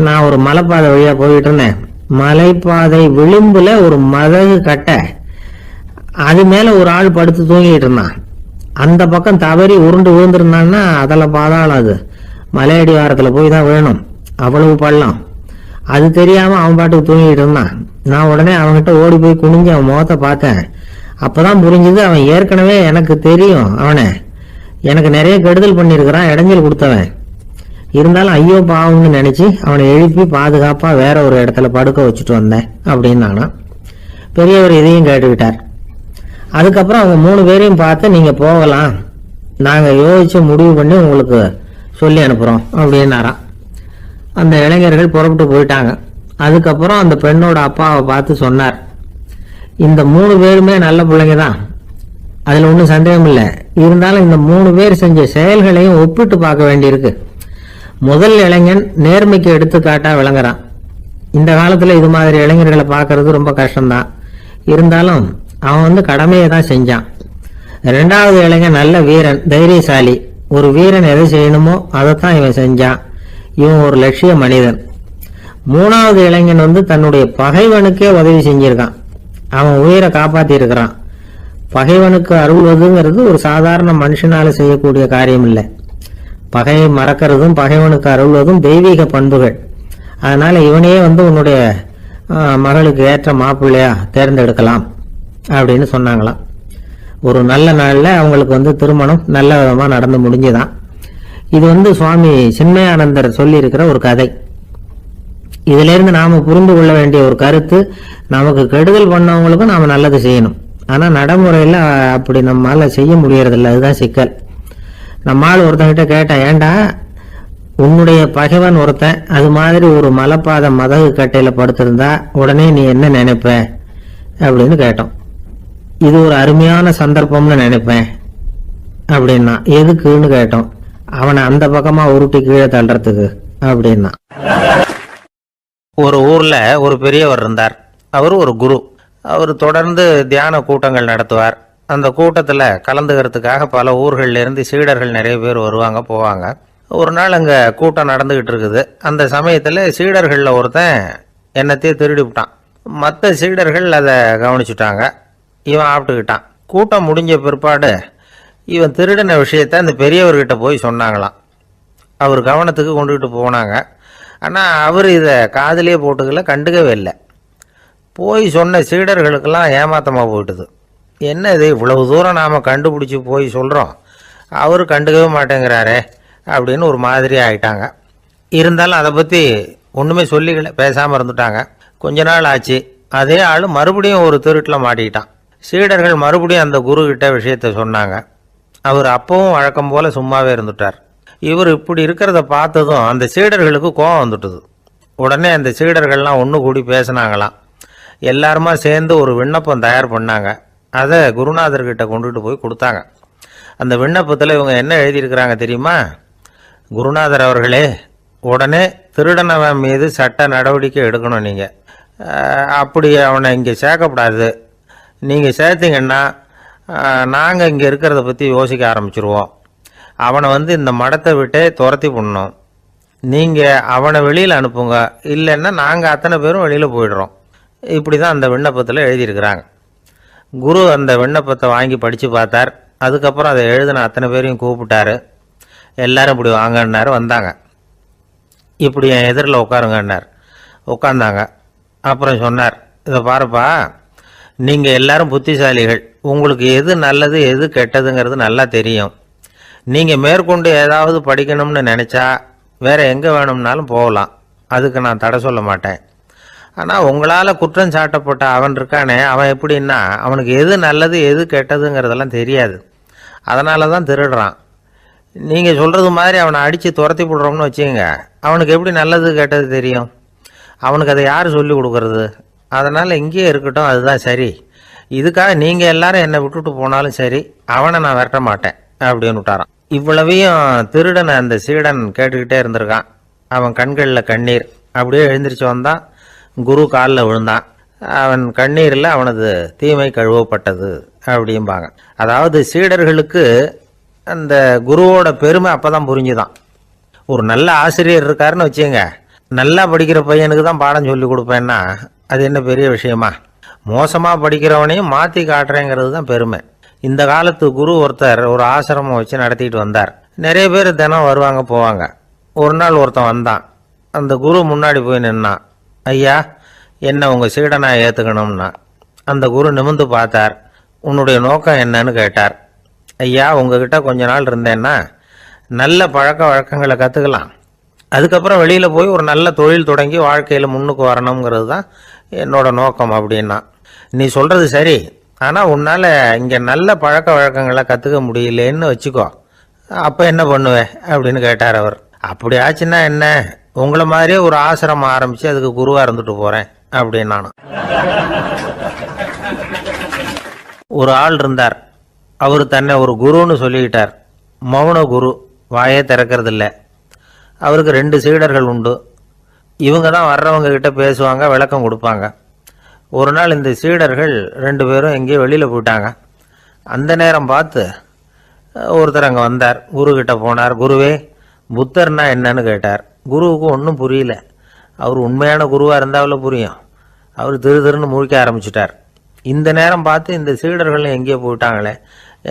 நான் ஒரு மலைப்பாதை வழியா போயிட்டு இருந்தேன். மலைப்பாதை விளிம்புல ஒரு மதகு கட்டை, அது மேல ஒரு ஆள் படுத்து தூங்கிட்டு இருந்தான். அந்த பக்கம் தவறி உருண்டு விழுந்திருந்தான்னா அதில் பாதாளம். அது மலையடி வாரத்தில் போய் தான் வேணும், அவ்வளவு பள்ளம். அது தெரியாம அவன் பாட்டுக்கு தூங்கிட்டு இருந்தான். நான் உடனே அவன்கிட்ட ஓடி போய் குனிஞ்சு அவன் முகத்தை பார்த்தேன். அப்பதான் புரிஞ்சுது, அவன் ஏற்கனவே எனக்கு தெரியும். அவனை எனக்கு நிறைய கெடுதல் பண்ணியிருக்கிறான், இடைஞ்சல் கொடுத்தவன். இருந்தாலும் ஐயோ பாவம்னு நினைச்சு அவனை எழுப்பி பாதுகாப்பா வேற ஒரு இடத்துல படுக்க வச்சுட்டு வந்தேன் அப்படின்னு நானா. பெரியவர் இதையும் கேட்டுக்கிட்டார். அதுக்கப்புறம் அவங்க 3 பேரையும் பார்த்து நீங்க போகலாம், நாங்க யோசிச்சு முடிவு பண்ணி உங்களுக்கு சொல்லி அனுப்புறோம் அப்படின்னாராம். அந்த இளைஞர்கள் புறப்பட்டு போயிட்டாங்க. அதுக்கப்புறம் அந்த பெண்ணோட அப்பாவை பார்த்து சொன்னார், இந்த 3 பேருமே நல்ல பிள்ளைங்க தான், அதுல ஒன்றும் சந்தேகம் இல்லை. இருந்தாலும் இந்த 3 பேர் செஞ்ச செயல்களையும் ஒப்பிட்டு பார்க்க வேண்டியிருக்கு. முதல் இளைஞன் நேர்மைக்கு எடுத்துக்காட்டா விளங்குறான். இந்த காலத்துல இது மாதிரி இளைஞர்களை பார்க்கறது ரொம்ப கஷ்டம்தான். இருந்தாலும் அவன் கடமையை தான் செஞ்சான். 2வது இளைஞன் நல்ல வீரன், தைரியசாலி. ஒரு வீரன் எதை செய்யணுமோ அதைத்தான் இவன் செஞ்சான். இவன் ஒரு லட்சிய மனிதன். 3வது இளைஞன் தன்னுடைய பகைவனுக்கே உதவி செஞ்சிருக்கான். அவன் உயிரை காப்பாத்தி இருக்கிறான். பகைவனுக்கு அருள்வதுங்கிறது ஒரு சாதாரண மனுஷனால செய்யக்கூடிய காரியம் இல்லை. பகையை மறக்கிறதும் பகைவனுக்கு அருள்வதும் தெய்வீக பண்புகள். அதனால இவனையே உன்னுடைய மகளுக்கு ஏற்ற மாப்பிள்ளையா தேர்ந்தெடுக்கலாம் அப்படின்னு சொன்னாங்களாம். ஒரு நல்ல நாள்ல அவங்களுக்கு திருமணம் நல்ல விதமா நடந்து முடிஞ்சுதான். இது சுவாமி சின்மயானந்தர் சொல்லி இருக்கிற ஒரு கதை. இதுல இருந்து நாம புரிந்து கொள்ள வேண்டிய ஒரு கருத்து, நமக்கு கெடுதல் பண்ணவங்களுக்கும் நாம நல்லது செய்யணும். ஆனா நடைமுறையில அப்படி நம்மளால செய்ய முடியறதில்ல. அதுதான் சிக்கல். நம்மால் ஒருத்தங்கிட்ட கேட்டேன், ஏண்டா உன்னுடைய பகைவன் ஒருத்தன் அது மாதிரி ஒரு மலைப்பாத மதகு கட்டையில படுத்திருந்தா உடனே நீ என்ன நினைப்ப அப்படின்னு கேட்டோம். இது ஒரு அருமையான சந்தர்ப்பம்னு நினைப்பேன் அப்படின்னா. எதுக்குன்னு கேட்டோம். அவனை அந்த பக்கமா உருட்டி கீழே தள்ளுறதுக்கு அப்படின்னா. ஒரு ஊர்ல ஒரு பெரியவர் இருந்தார். அவர் ஒரு குரு. அவர் தொடர்ந்து தியான கூட்டங்கள் நடத்துவார். அந்த கூட்டத்துல கலந்துக்கிறதுக்காக பல ஊர்கள்ல இருந்து சீடர்கள் நிறைய பேர் வருவாங்க போவாங்க. ஒரு நாள் அங்க கூட்டம் நடந்துகிட்டு இருக்குது. அந்த சமயத்துல சீடர்கள்ல ஒருத்தன் என்னத்தையே திருடி விட்டான். மற்ற சீடர்கள் அதை கவனிச்சுட்டாங்க. இவன் ஆப்பிட்டுக்கிட்டான். கூட்டம் முடிஞ்ச பிற்பாடு இவன் திருடின விஷயத்த அந்த பெரியவர்கிட்ட போய் சொன்னாங்களாம். அவர் கவனத்துக்கு கொண்டுகிட்டு போனாங்க. ஆனால் அவர் இதை காதிலே போட்டுக்கல, கண்டுக்கவே இல்லை. போய் சொன்ன சீடர்களுக்கெல்லாம் ஏமாத்தமாக போயிட்டுது. என்ன இது, இவ்வளவு தூரம் நாம் கண்டுபிடிச்சி போய் சொல்கிறோம், அவர் கண்டுக்கவே மாட்டேங்கிறாரே அப்படின்னு ஒரு மாதிரி ஆயிட்டாங்க. இருந்தாலும் அதை பற்றி ஒன்றுமே சொல்லிக்கல, பேசாமல் இருந்துட்டாங்க. கொஞ்ச நாள் ஆச்சு. அதே ஆள் மறுபடியும் ஒரு திருட்டில் மாட்டிக்கிட்டான். சீடர்கள் மறுபடியும் அந்த குரு கிட்ட விஷயத்த சொன்னாங்க. அவர் அப்பவும் வழக்கம் போல சும்மாவே இருந்துட்டார். இவர் இப்படி இருக்கிறத பார்த்ததும் அந்த சீடர்களுக்கு கோபம் வந்துட்டுது. உடனே அந்த சீடர்கள்லாம் ஒன்று கூடி பேசினாங்களாம். எல்லாருமா சேர்ந்து ஒரு விண்ணப்பம் தயார் பண்ணாங்க. அதை குருநாதர்கிட்ட கொண்டுட்டு போய் கொடுத்தாங்க. அந்த விண்ணப்பத்தில் இவங்க என்ன எழுதியிருக்கிறாங்க தெரியுமா? குருநாதர் அவர்களே, உடனே திருடனவன் மீது சட்ட நடவடிக்கை எடுக்கணும். நீங்கள் அப்படி அவனை இங்கே சேர்க்கக்கூடாது. நீங்கள் சேர்த்தீங்கன்னா நாங்கள் இங்கே இருக்கிறத பற்றி யோசிக்க ஆரம்பிச்சிருவோம். அவனை இந்த மடத்தை விட்டே துரத்தி பண்ணணும். நீங்கள் அவனை வெளியில் அனுப்புங்க, இல்லைன்னா நாங்கள் அத்தனை பேரும் வெளியில் போயிடுறோம். இப்படி தான் அந்த விண்ணப்பத்தில் எழுதியிருக்கிறாங்க. குரு அந்த விண்ணப்பத்தை வாங்கி படித்து பார்த்தார். அதுக்கப்புறம் அதை எழுதின அத்தனை பேரையும் கூப்பிட்டாரு. எல்லாரும் இப்படி வாங்கன்னாரு. வந்தாங்க. இப்படி என் எதிரில் உட்காருங்கன்னார். உட்காந்தாங்க. அப்புறம் சொன்னார், இதை பாருப்பா, நீங்க எல்லாரும் புத்திசாலிகள், உங்களுக்கு எது நல்லது எது கெட்டதுங்கிறது நல்லா தெரியும். நீங்க மேற்கொண்டு ஏதாவது படிக்கணும்னு நினைச்சா வேற எங்க வேணும்னாலும் போகலாம், அதுக்கு நான் தடை சொல்ல மாட்டேன். ஆனா உங்களால குற்றம் சாட்டப்பட்ட அவன் இருக்கானே, அவன் எப்படின்னா அவனுக்கு எது நல்லது எது கெட்டதுங்கிறதெல்லாம் தெரியாது, அதனாலதான் திருடுறான். நீங்க சொல்றது மாதிரி அவனை அடிச்சு துரத்தி போடுறோம்னு வச்சுக்கோங்க, அவனுக்கு எப்படி நல்லது கெட்டது தெரியும்? அவனுக்கு அதை யார் சொல்லி கொடுக்கறது? அதனால இங்கேயே இருக்கட்டும், அதுதான் சரி. இதுக்காக நீங்க எல்லாரும் என்னை விட்டுட்டு போனாலும் சரி, அவனை நான் விரட்ட மாட்டேன் அப்படின்னு விட்டாரான். இவ்வளவையும் திருடனை அந்த சீடன் கேட்டுக்கிட்டே இருந்திருக்கான். அவன் கண்களில் கண்ணீர். அப்படியே எழுந்திரிச்சு வந்தான், குரு காலில் விழுந்தான். அவன் கண்ணீரில் அவனது தீமை கழுவப்பட்டது அப்படிம்பாங்க. அதாவது சீடர்களுக்கு அந்த குருவோட பெருமை அப்பதான் புரிஞ்சுதான். ஒரு நல்ல ஆசிரியர் இருக்காருன்னு வச்சுங்க, நல்லா படிக்கிற பையனுக்கு தான் பாடம் சொல்லி கொடுப்பேன்னா அது என்ன பெரிய விஷயமா? மோசமா படிக்கிறவனையும் மாத்தி காட்டுறேங்கிறது தான் பெருமை. இந்த காலத்து குரு ஒருத்தர் ஒரு ஆசிரமம் வச்சு நடத்திட்டு வந்தார். நிறைய பேர் தினம் வருவாங்க போவாங்க. ஒரு நாள் ஒருத்தன் வந்தான். அந்த குரு முன்னாடி போய் நின்னான். ஐயா, என்ன உங்க சீடனா ஏத்துக்கணும்னா. அந்த குரு நிமிர்ந்து பார்த்தார். உன்னுடைய நோக்கம் என்னன்னு கேட்டார். ஐயா, உங்ககிட்ட கொஞ்ச நாள் இருந்தேன்னா நல்ல பழக்க வழக்கங்களை கற்றுக்கலாம், அதுக்கப்புறம் வெளியில் போய் ஒரு நல்ல தொழில் தொடங்கி வாழ்க்கையில் முன்னுக்கு வரணுங்கிறது தான் என்னோட நோக்கம் அப்படின்னா. நீ சொல்கிறது சரி, ஆனால் உன்னால் இங்கே நல்ல பழக்க வழக்கங்களை கற்றுக்க முடியலேன்னு வச்சுக்கோ, அப்போ என்ன பண்ணுவேன் அப்படின்னு கேட்டார் அவர். அப்படி ஆச்சுன்னா என்ன, உங்களை மாதிரியே ஒரு ஆசிரமம் ஆரம்பித்து அதுக்கு குருவாக இருந்துட்டு போகிறேன் அப்படின்னு நானும். ஒரு ஆள் இருந்தார். அவர் தன்னை ஒரு குருன்னு சொல்லிக்கிட்டார். மௌன குரு, வாயே திறக்கிறது இல்லை. அவருக்கு 2 சீடர்கள் உண்டு. இவங்க தான் வர்றவங்க கிட்ட பேசுவாங்க, விளக்கம் கொடுப்பாங்க. ஒரு நாள் இந்த சீடர்கள் 2 பேரும் எங்கேயோ வெளியில் போயிட்டாங்க. அந்த நேரம் பார்த்து ஒருத்தர் அங்கே வந்தார். குரு கிட்ட போனார். குருவே, புத்தர்னா என்னன்னு கேட்டார். குருவுக்கு ஒன்றும் புரியல. அவர் உண்மையான குருவாக இருந்தாவில் புரியும். அவர் திருன்னு முழிக்க ஆரம்பிச்சிட்டார். இந்த நேரம் பார்த்து இந்த சீடர்களும் எங்கேயோ போயிட்டாங்களே,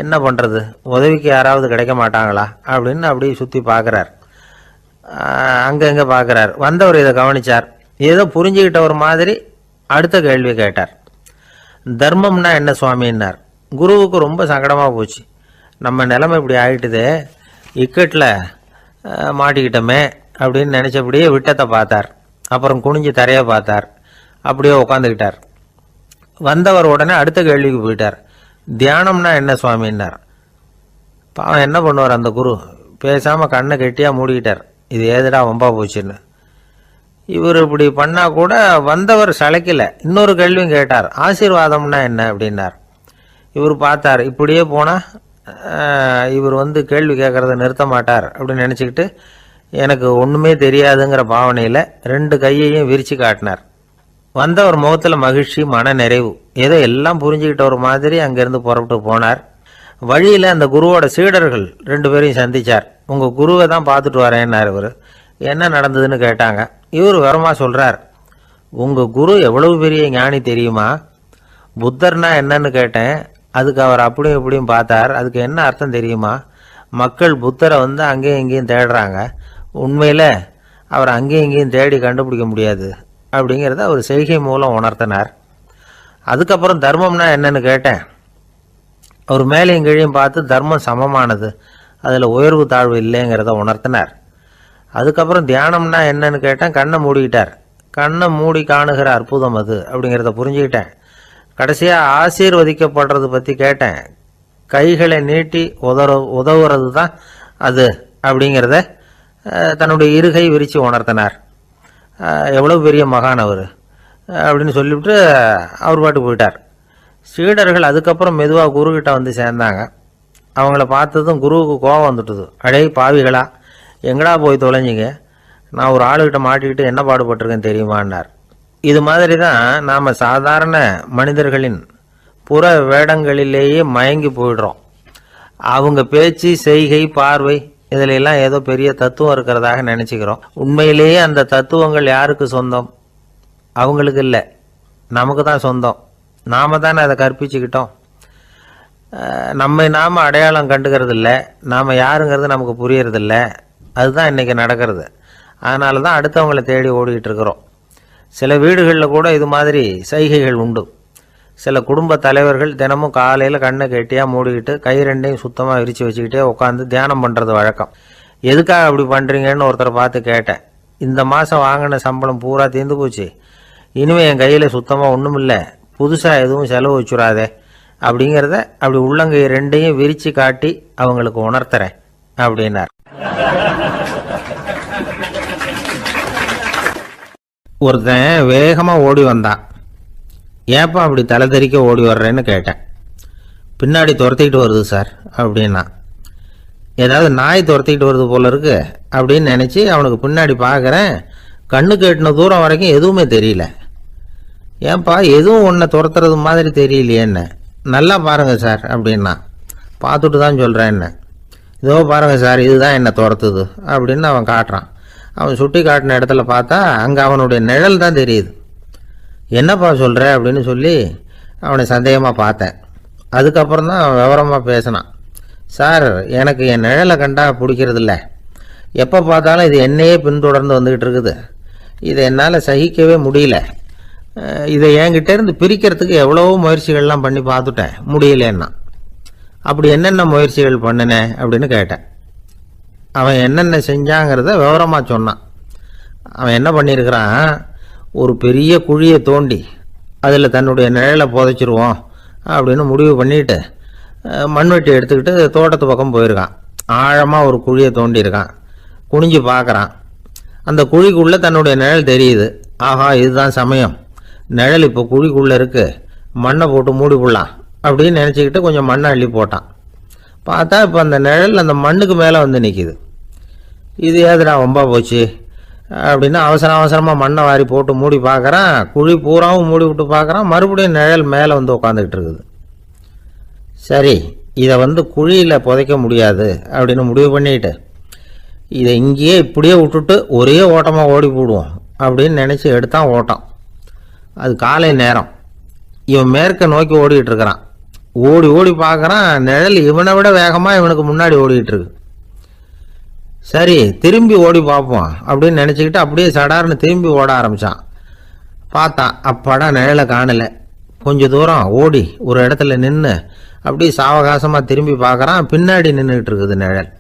என்ன பண்ணுறது, உதவிக்கு யாராவது கிடைக்க மாட்டாங்களா அப்படின்னு அப்படியே சுற்றி பார்க்குறார். அங்கங்கே பார்க்குறார். வந்தவர் இதை கவனிச்சார். ஏதோ புரிஞ்சுக்கிட்ட ஒரு மாதிரி அடுத்த கேள்வி கேட்டார். தர்மம்னா என்ன சுவாமின்னார். குருவுக்கு ரொம்ப சங்கடமாக போச்சு. நம்ம நிலைமை இப்படி ஆகிட்டுதே, இக்கட்டில் மாட்டிக்கிட்டோமே அப்படின்னு நினச்சபடியே விட்டத்தை பார்த்தார். அப்புறம் குனிஞ்சு தரையை பார்த்தார். அப்படியே உட்காந்துக்கிட்டார். வந்தவர் உடனே அடுத்த கேள்விக்கு போயிட்டார். தியானம்னா என்ன சுவாமின்னார். பாவம் என்ன பண்ணுவார் அந்த குரு, பேசாமல் கண்ணை கெட்டியாக மூடிக்கிட்டார். இது ஏதுடா வம்பா போச்சுன்னு. இவர் இப்படி பண்ணால் கூட வந்தவர் சளைக்கல. இன்னொரு கேள்வியும் கேட்டார். ஆசீர்வாதம்னா என்ன அப்படின்னார். இவர் பார்த்தார். இப்படியே போனால் இவர் கேள்வி கேட்குறத நிறுத்த மாட்டார் அப்படின்னு நினச்சிக்கிட்டு எனக்கு ஒன்றுமே தெரியாதுங்கிற பாவனையில் 2 கையையும் விரித்து காட்டினார். வந்தவர் முகத்தில் மகிழ்ச்சி, மன நிறைவு, ஏதோ எல்லாம் புரிஞ்சுக்கிட்ட ஒரு மாதிரி அங்கேருந்து புறப்பட்டு போனார். வழியில் அந்த குருவோட சீடர்கள் 2 பேரையும் சந்திச்சார். உங்கள் குருவை தான் பார்த்துட்டு வரேன்னார் இவர். என்ன நடந்ததுன்னு கேட்டாங்க. இவர் விவரமாக சொல்கிறார். உங்கள் குரு எவ்வளவு பெரிய ஞானி தெரியுமா? புத்தர்னா என்னன்னு கேட்டேன், அதுக்கு அவர் அப்படியும் இப்படியும் பார்த்தார். அதுக்கு என்ன அர்த்தம் தெரியுமா? மக்கள் புத்தரை அங்கேயும் இங்கேயும் தேடுறாங்க, உண்மையில் அவர் அங்கேயும் இங்கேயும் தேடி கண்டுபிடிக்க முடியாது அப்படிங்கிறத அவர் செய்கை மூலம் உணர்த்தினார். அதுக்கப்புறம் தர்மம்னா என்னன்னு கேட்டேன். அவர் மேலையும் கீழையும் பார்த்து தர்மம் சமமானது, அதில் உயர்வு தாழ்வு இல்லைங்கிறத உணர்த்தினார். அதுக்கப்புறம் தியானம்னா என்னன்னு கேட்டேன். கண்ணை மூடிக்கிட்டார். கண்ணை மூடி காணுகிற அற்புதம் அது அப்படிங்கிறத புரிஞ்சுக்கிட்டேன். கடைசியாக ஆசீர்வதிக்கப்படுறது பற்றி கேட்டேன். கைகளை நீட்டி உதவுறது தான் அது அப்படிங்கிறத தன்னுடைய இருகை விரித்து உணர்த்தினார். எவ்வளோ பெரிய மகான் அவர் அப்படின்னு சொல்லிவிட்டு அவர் பாட்டு போயிட்டார். சீடர்கள் அதுக்கப்புறம் மெதுவாக குருக்கிட்ட சேர்ந்தாங்க. அவங்கள பார்த்ததும் குருவுக்கு கோபம் வந்துட்டுது. அடே பாவிகளா, எங்கடா போய் தொலைஞ்சிங்க, நான் ஒரு ஆளுகிட்ட மாட்டிக்கிட்டு என்ன பாடுபட்டிருக்கேன் தெரியுமான்னார். இது மாதிரி தான் நாம் சாதாரண மனிதர்களின் புற வேடங்களிலேயே மயங்கி போயிடுறோம். அவங்க பேச்சு, செய்கை, பார்வை இதிலெல்லாம் ஏதோ பெரிய தத்துவம் இருக்கிறதாக நினச்சிக்கிறோம். உண்மையிலேயே அந்த தத்துவங்கள் யாருக்கு சொந்தம்? அவங்களுக்கு இல்லை, நமக்கு தான் சொந்தம். நாம தானே அதை கற்பிச்சுக்கிட்டோம். நாம் அடையாளம் கண்டுக்கிறது இல்லை, நாம் யாருங்கிறது நமக்கு புரியறதில்ல. அதுதான் இன்றைக்கி நடக்கிறது. அதனால தான் அடுத்தவங்களை தேடி ஓடிக்கிட்டு இருக்கிறோம். சில வீடுகளில் கூட இது மாதிரி சைகைகள் உண்டு. சில குடும்ப தலைவர்கள் தினமும் காலையில் கண்ணை கெட்டியாக மூடிக்கிட்டு கை ரெண்டையும் சுத்தமாக விரித்து வச்சுக்கிட்டே உட்காந்து தியானம் பண்ணுறது வழக்கம். எதுக்காக அப்படி பண்ணுறீங்கன்னு ஒருத்தரை பார்த்து கேட்டேன். இந்த மாதம் வாங்கின சம்பளம் பூரா தீர்ந்து போச்சு, இனிமேல் என் கையில் சுத்தமாக ஒன்றும் இல்லை, புதுசாக எதுவும் செலவு வச்சுடாதே அப்படிங்கிறத அப்படி உள்ளங்கை ரெண்டையும் விரித்து காட்டி அவங்களுக்கு உணர்த்துறேன் அப்படின்னார். ஒருத்தன் வேகமாக ஓடி வந்தான். ஏப்பா அப்படி தலை தெறிக்க ஓடி வர்றேன்னு கேட்டேன். பின்னாடி துரத்திக்கிட்டு வருது சார் அப்படின்னா. ஏதாவது நாய் துரத்திக்கிட்டு வருது போல இருக்கு அப்படின்னு நினச்சி அவனுக்கு பின்னாடி பார்க்குறேன். கண்ணுக்கு எட்டின தூரம் வரைக்கும் எதுவுமே தெரியல. ஏன்பா எதுவும் ஒன்றை துரத்துறது மாதிரி தெரியலையேன்னு. நல்லா பாருங்கள் சார் அப்படின்னா. பார்த்துட்டு தான் சொல்கிறேன் என்ன. இதோ பாருங்கள் சார், இதுதான் என்னை துரத்துது அப்படின்னு அவன் காட்டுறான். அவன் சுட்டி காட்டின இடத்துல பார்த்தா அங்கே அவனுடைய நிழல் தான் தெரியுது. என்னப்பா சொல்கிற அப்படின்னு சொல்லி அவனை சந்தேகமாக பார்த்தேன். அதுக்கப்புறம் தான் அவன் விவரமாக பேசினான். சார், எனக்கு என் நிழலை கண்டா பிடிக்கிறதில்ல, எப்போ பார்த்தாலும் இது என்னையே பின்தொடர்ந்து வந்துக்கிட்டு இருக்குது, இதை என்னால் சகிக்கவே முடியல, இதை என்கிட்டேருந்து பிரிக்கிறதுக்கு எவ்வளவோ முயற்சிகள்லாம் பண்ணி பார்த்துட்டேன், முடியலன்னா. அப்படி என்னென்ன முயற்சிகள் பண்ணினேன் அப்படின்னு கேட்டேன். அவன் என்னென்ன செஞ்சாங்கிறத விவரமாக சொன்னான். அவன் என்ன பண்ணியிருக்கிறான், ஒரு பெரிய குழியை தோண்டி அதில் தன்னுடைய நிழலை புதைச்சிருவோம் அப்படின்னு முடிவு பண்ணிட்டு மண்வெட்டி எடுத்துக்கிட்டு தோட்டத்து பக்கம் போயிருக்கான். ஆழமாக ஒரு குழியை தோண்டியிருக்கான். குனிஞ்சு பார்க்குறான். அந்த குழிக்குள்ளே தன்னுடைய நிழல் தெரியுது. ஆஹா, இதுதான் சமயம், நிழல் இப்போ குழிக்குள்ளே இருக்குது, மண்ணை போட்டு மூடிவிடலாம் அப்படின்னு நினச்சிக்கிட்டு கொஞ்சம் மண்ணை அள்ளி போட்டான். பார்த்தா இப்போ அந்த நிழல் அந்த மண்ணுக்கு மேலே வந்து நிற்கிது. இது ஏதுடா ரொம்ப போச்சு அப்படின்னு அவசரமாக மண்ணை வாரி போட்டு மூடி பார்க்குறான். குழி பூராவும் மூடி விட்டு பார்க்குறான். மறுபடியும் நிழல் மேலே வந்து உட்காந்துக்கிட்டு இருக்குது. சரி, இதை குழியில் புதைக்க முடியாது அப்படின்னு முடிவு பண்ணிட்டு இதை இங்கேயே இப்படியே விட்டுட்டு ஒரே ஓட்டமாக ஓடி போடுவோம் அப்படின்னு நினச்சி எடுத்தான் ஓட்டம். அது காலை நேரம். இவன் மேற்க நோக்கி ஓடிக்கிட்டு இருக்கிறான். ஓடி ஓடி பார்க்குறான், நிழல் இவனை விட வேகமாக இவனுக்கு முன்னாடி ஓடிக்கிட்டு இருக்கு. சரி, திரும்பி ஓடி பார்ப்போம் அப்படின்னு நினச்சிக்கிட்டு அப்படியே சடார்னு திரும்பி ஓட ஆரம்பித்தான். பார்த்தான், அப்பாடா நிழலை காணலை. கொஞ்சம் தூரம் ஓடி ஒரு இடத்துல நின்று அப்படியே சாவகாசமாக திரும்பி பார்க்குறான். பின்னாடி நின்றுக்கிட்டு இருக்குது நிழல்.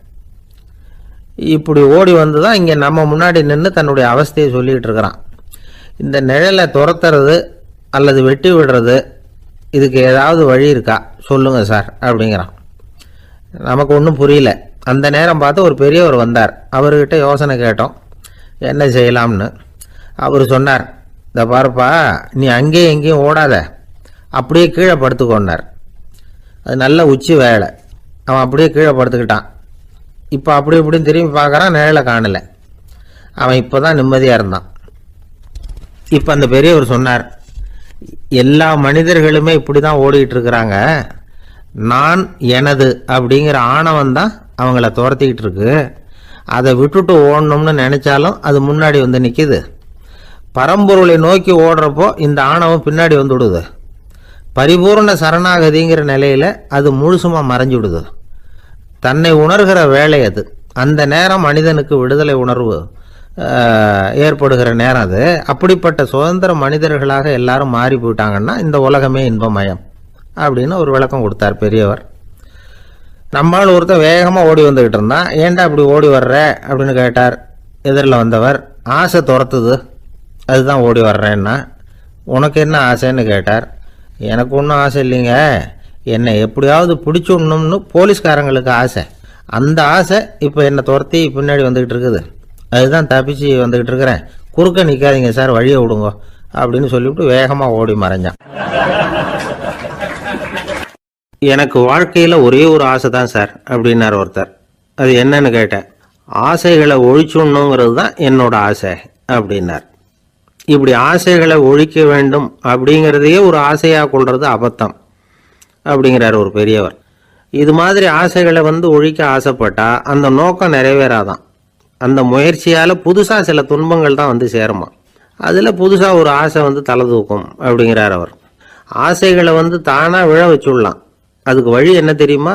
இப்படி ஓடி வந்து தான் இங்கே நம்ம முன்னாடி நின்று தன்னுடைய அவஸ்தையை சொல்லிகிட்டு இருக்கிறான். இந்த நிழலை துரத்துறது அல்லது வெட்டி விடுறது, இதுக்கு ஏதாவது வழி இருக்கா சொல்லுங்கள் சார் அப்படிங்கிறான். நமக்கு ஒன்றும் புரியல. அந்த நேரம் பார்த்து ஒரு பெரியவர் வந்தார். அவர்கிட்ட யோசனை கேட்டோம், என்ன செய்யலாம்னு. அவர் சொன்னார், இந்த பாருப்பா, நீ அங்கேயும் எங்கேயும் ஓடாத, அப்படியே கீழே படுத்துக்கொண்டார். அது நல்ல உச்சி வேலை. அவன் அப்படியே கீழே படுத்துக்கிட்டான். இப்போ அப்படி இப்படின்னு திரும்பி பார்க்குறான், நிழலை காணலை. அவன் இப்போ தான் நிம்மதியாக இருந்தான். இப்போ அந்த பெரியவர் சொன்னார், எல்லா மனிதர்களுமே இப்படி தான் ஓடிக்கிட்டு இருக்கிறாங்க. நான் எனது அப்படிங்கிற ஆணவம் தான் அவங்கள துரத்திக்கிட்டு இருக்கு. அதை விட்டுட்டு ஓடணும்னு நினைச்சாலும் அது முன்னாடி வந்து நிற்கிது. பரம்பொருளை நோக்கி ஓடுறப்போ இந்த ஆணவம் பின்னாடி வந்துவிடுது. பரிபூர்ண சரணாகதிங்கிற நிலையில் அது முழுசுமாக மறைஞ்சு விடுது. தன்னை உணர்கிற வேலை அது. அந்த நேரம் மனிதனுக்கு விடுதலை உணர்வு ஏற்படுகிற நேரம் அது. அப்படிப்பட்ட சுதந்திர மனிதர்களாக எல்லாரும் மாறி போயிட்டாங்கன்னா இந்த உலகமே இன்பமயம் அப்படின்னு ஒரு விளக்கம் கொடுத்தார் பெரியவர். நம்மால் ஒருத்தர் வேகமாக ஓடி வந்துக்கிட்டு இருந்தான். ஏன்டா அப்படி ஓடி வர்ற அப்படின்னு கேட்டார் எதிரில் வந்தவர். ஆசை துரத்துது, அதுதான் ஓடி வர்றேன்னா. உனக்கு என்ன ஆசைன்னு கேட்டார். எனக்கு ஒன்றும் ஆசை இல்லைங்க, என்னை எப்படியாவது பிடிச்சுடணும்னு போலீஸ்காரங்களுக்கு ஆசை. அந்த ஆசை இப்போ என்னை துரத்தி பின்னாடி வந்துக்கிட்டு இருக்குது, அதுதான் தப்பிச்சு வந்துக்கிட்டு இருக்கிறேன். குறுக்க நிற்காதீங்க சார், வழியை விடுங்க அப்படின்னு சொல்லிவிட்டு வேகமாக ஓடி மறைஞ்சான். எனக்கு வாழ்க்கையில் ஒரே ஒரு ஆசை தான் சார் அப்படின்னார் ஒருத்தர். அது என்னன்னு கேட்டேன். ஆசைகளை ஒழிச்சுடணுங்கிறது தான் என்னோட ஆசை அப்படின்னார். இப்படி ஆசைகளை ஒழிக்க வேண்டும் அப்படிங்கிறதையே ஒரு ஆசையாக கொள்வது அபத்தம் அப்படிங்கிறார் ஒரு பெரியவர். இது மாதிரி ஆசைகளை ஒழிக்க ஆசைப்பட்டா அந்த நோக்கம் நிறைவேறாதான். அந்த முயற்சியால் புதுசாக சில துன்பங்கள் தான் சேருமா. அதில் புதுசாக ஒரு ஆசை தலை தூக்கும் அப்படிங்கிறார் அவர். ஆசைகளை தானாக விழ வச்சுடலாம். அதுக்கு வழி என்ன தெரியுமா?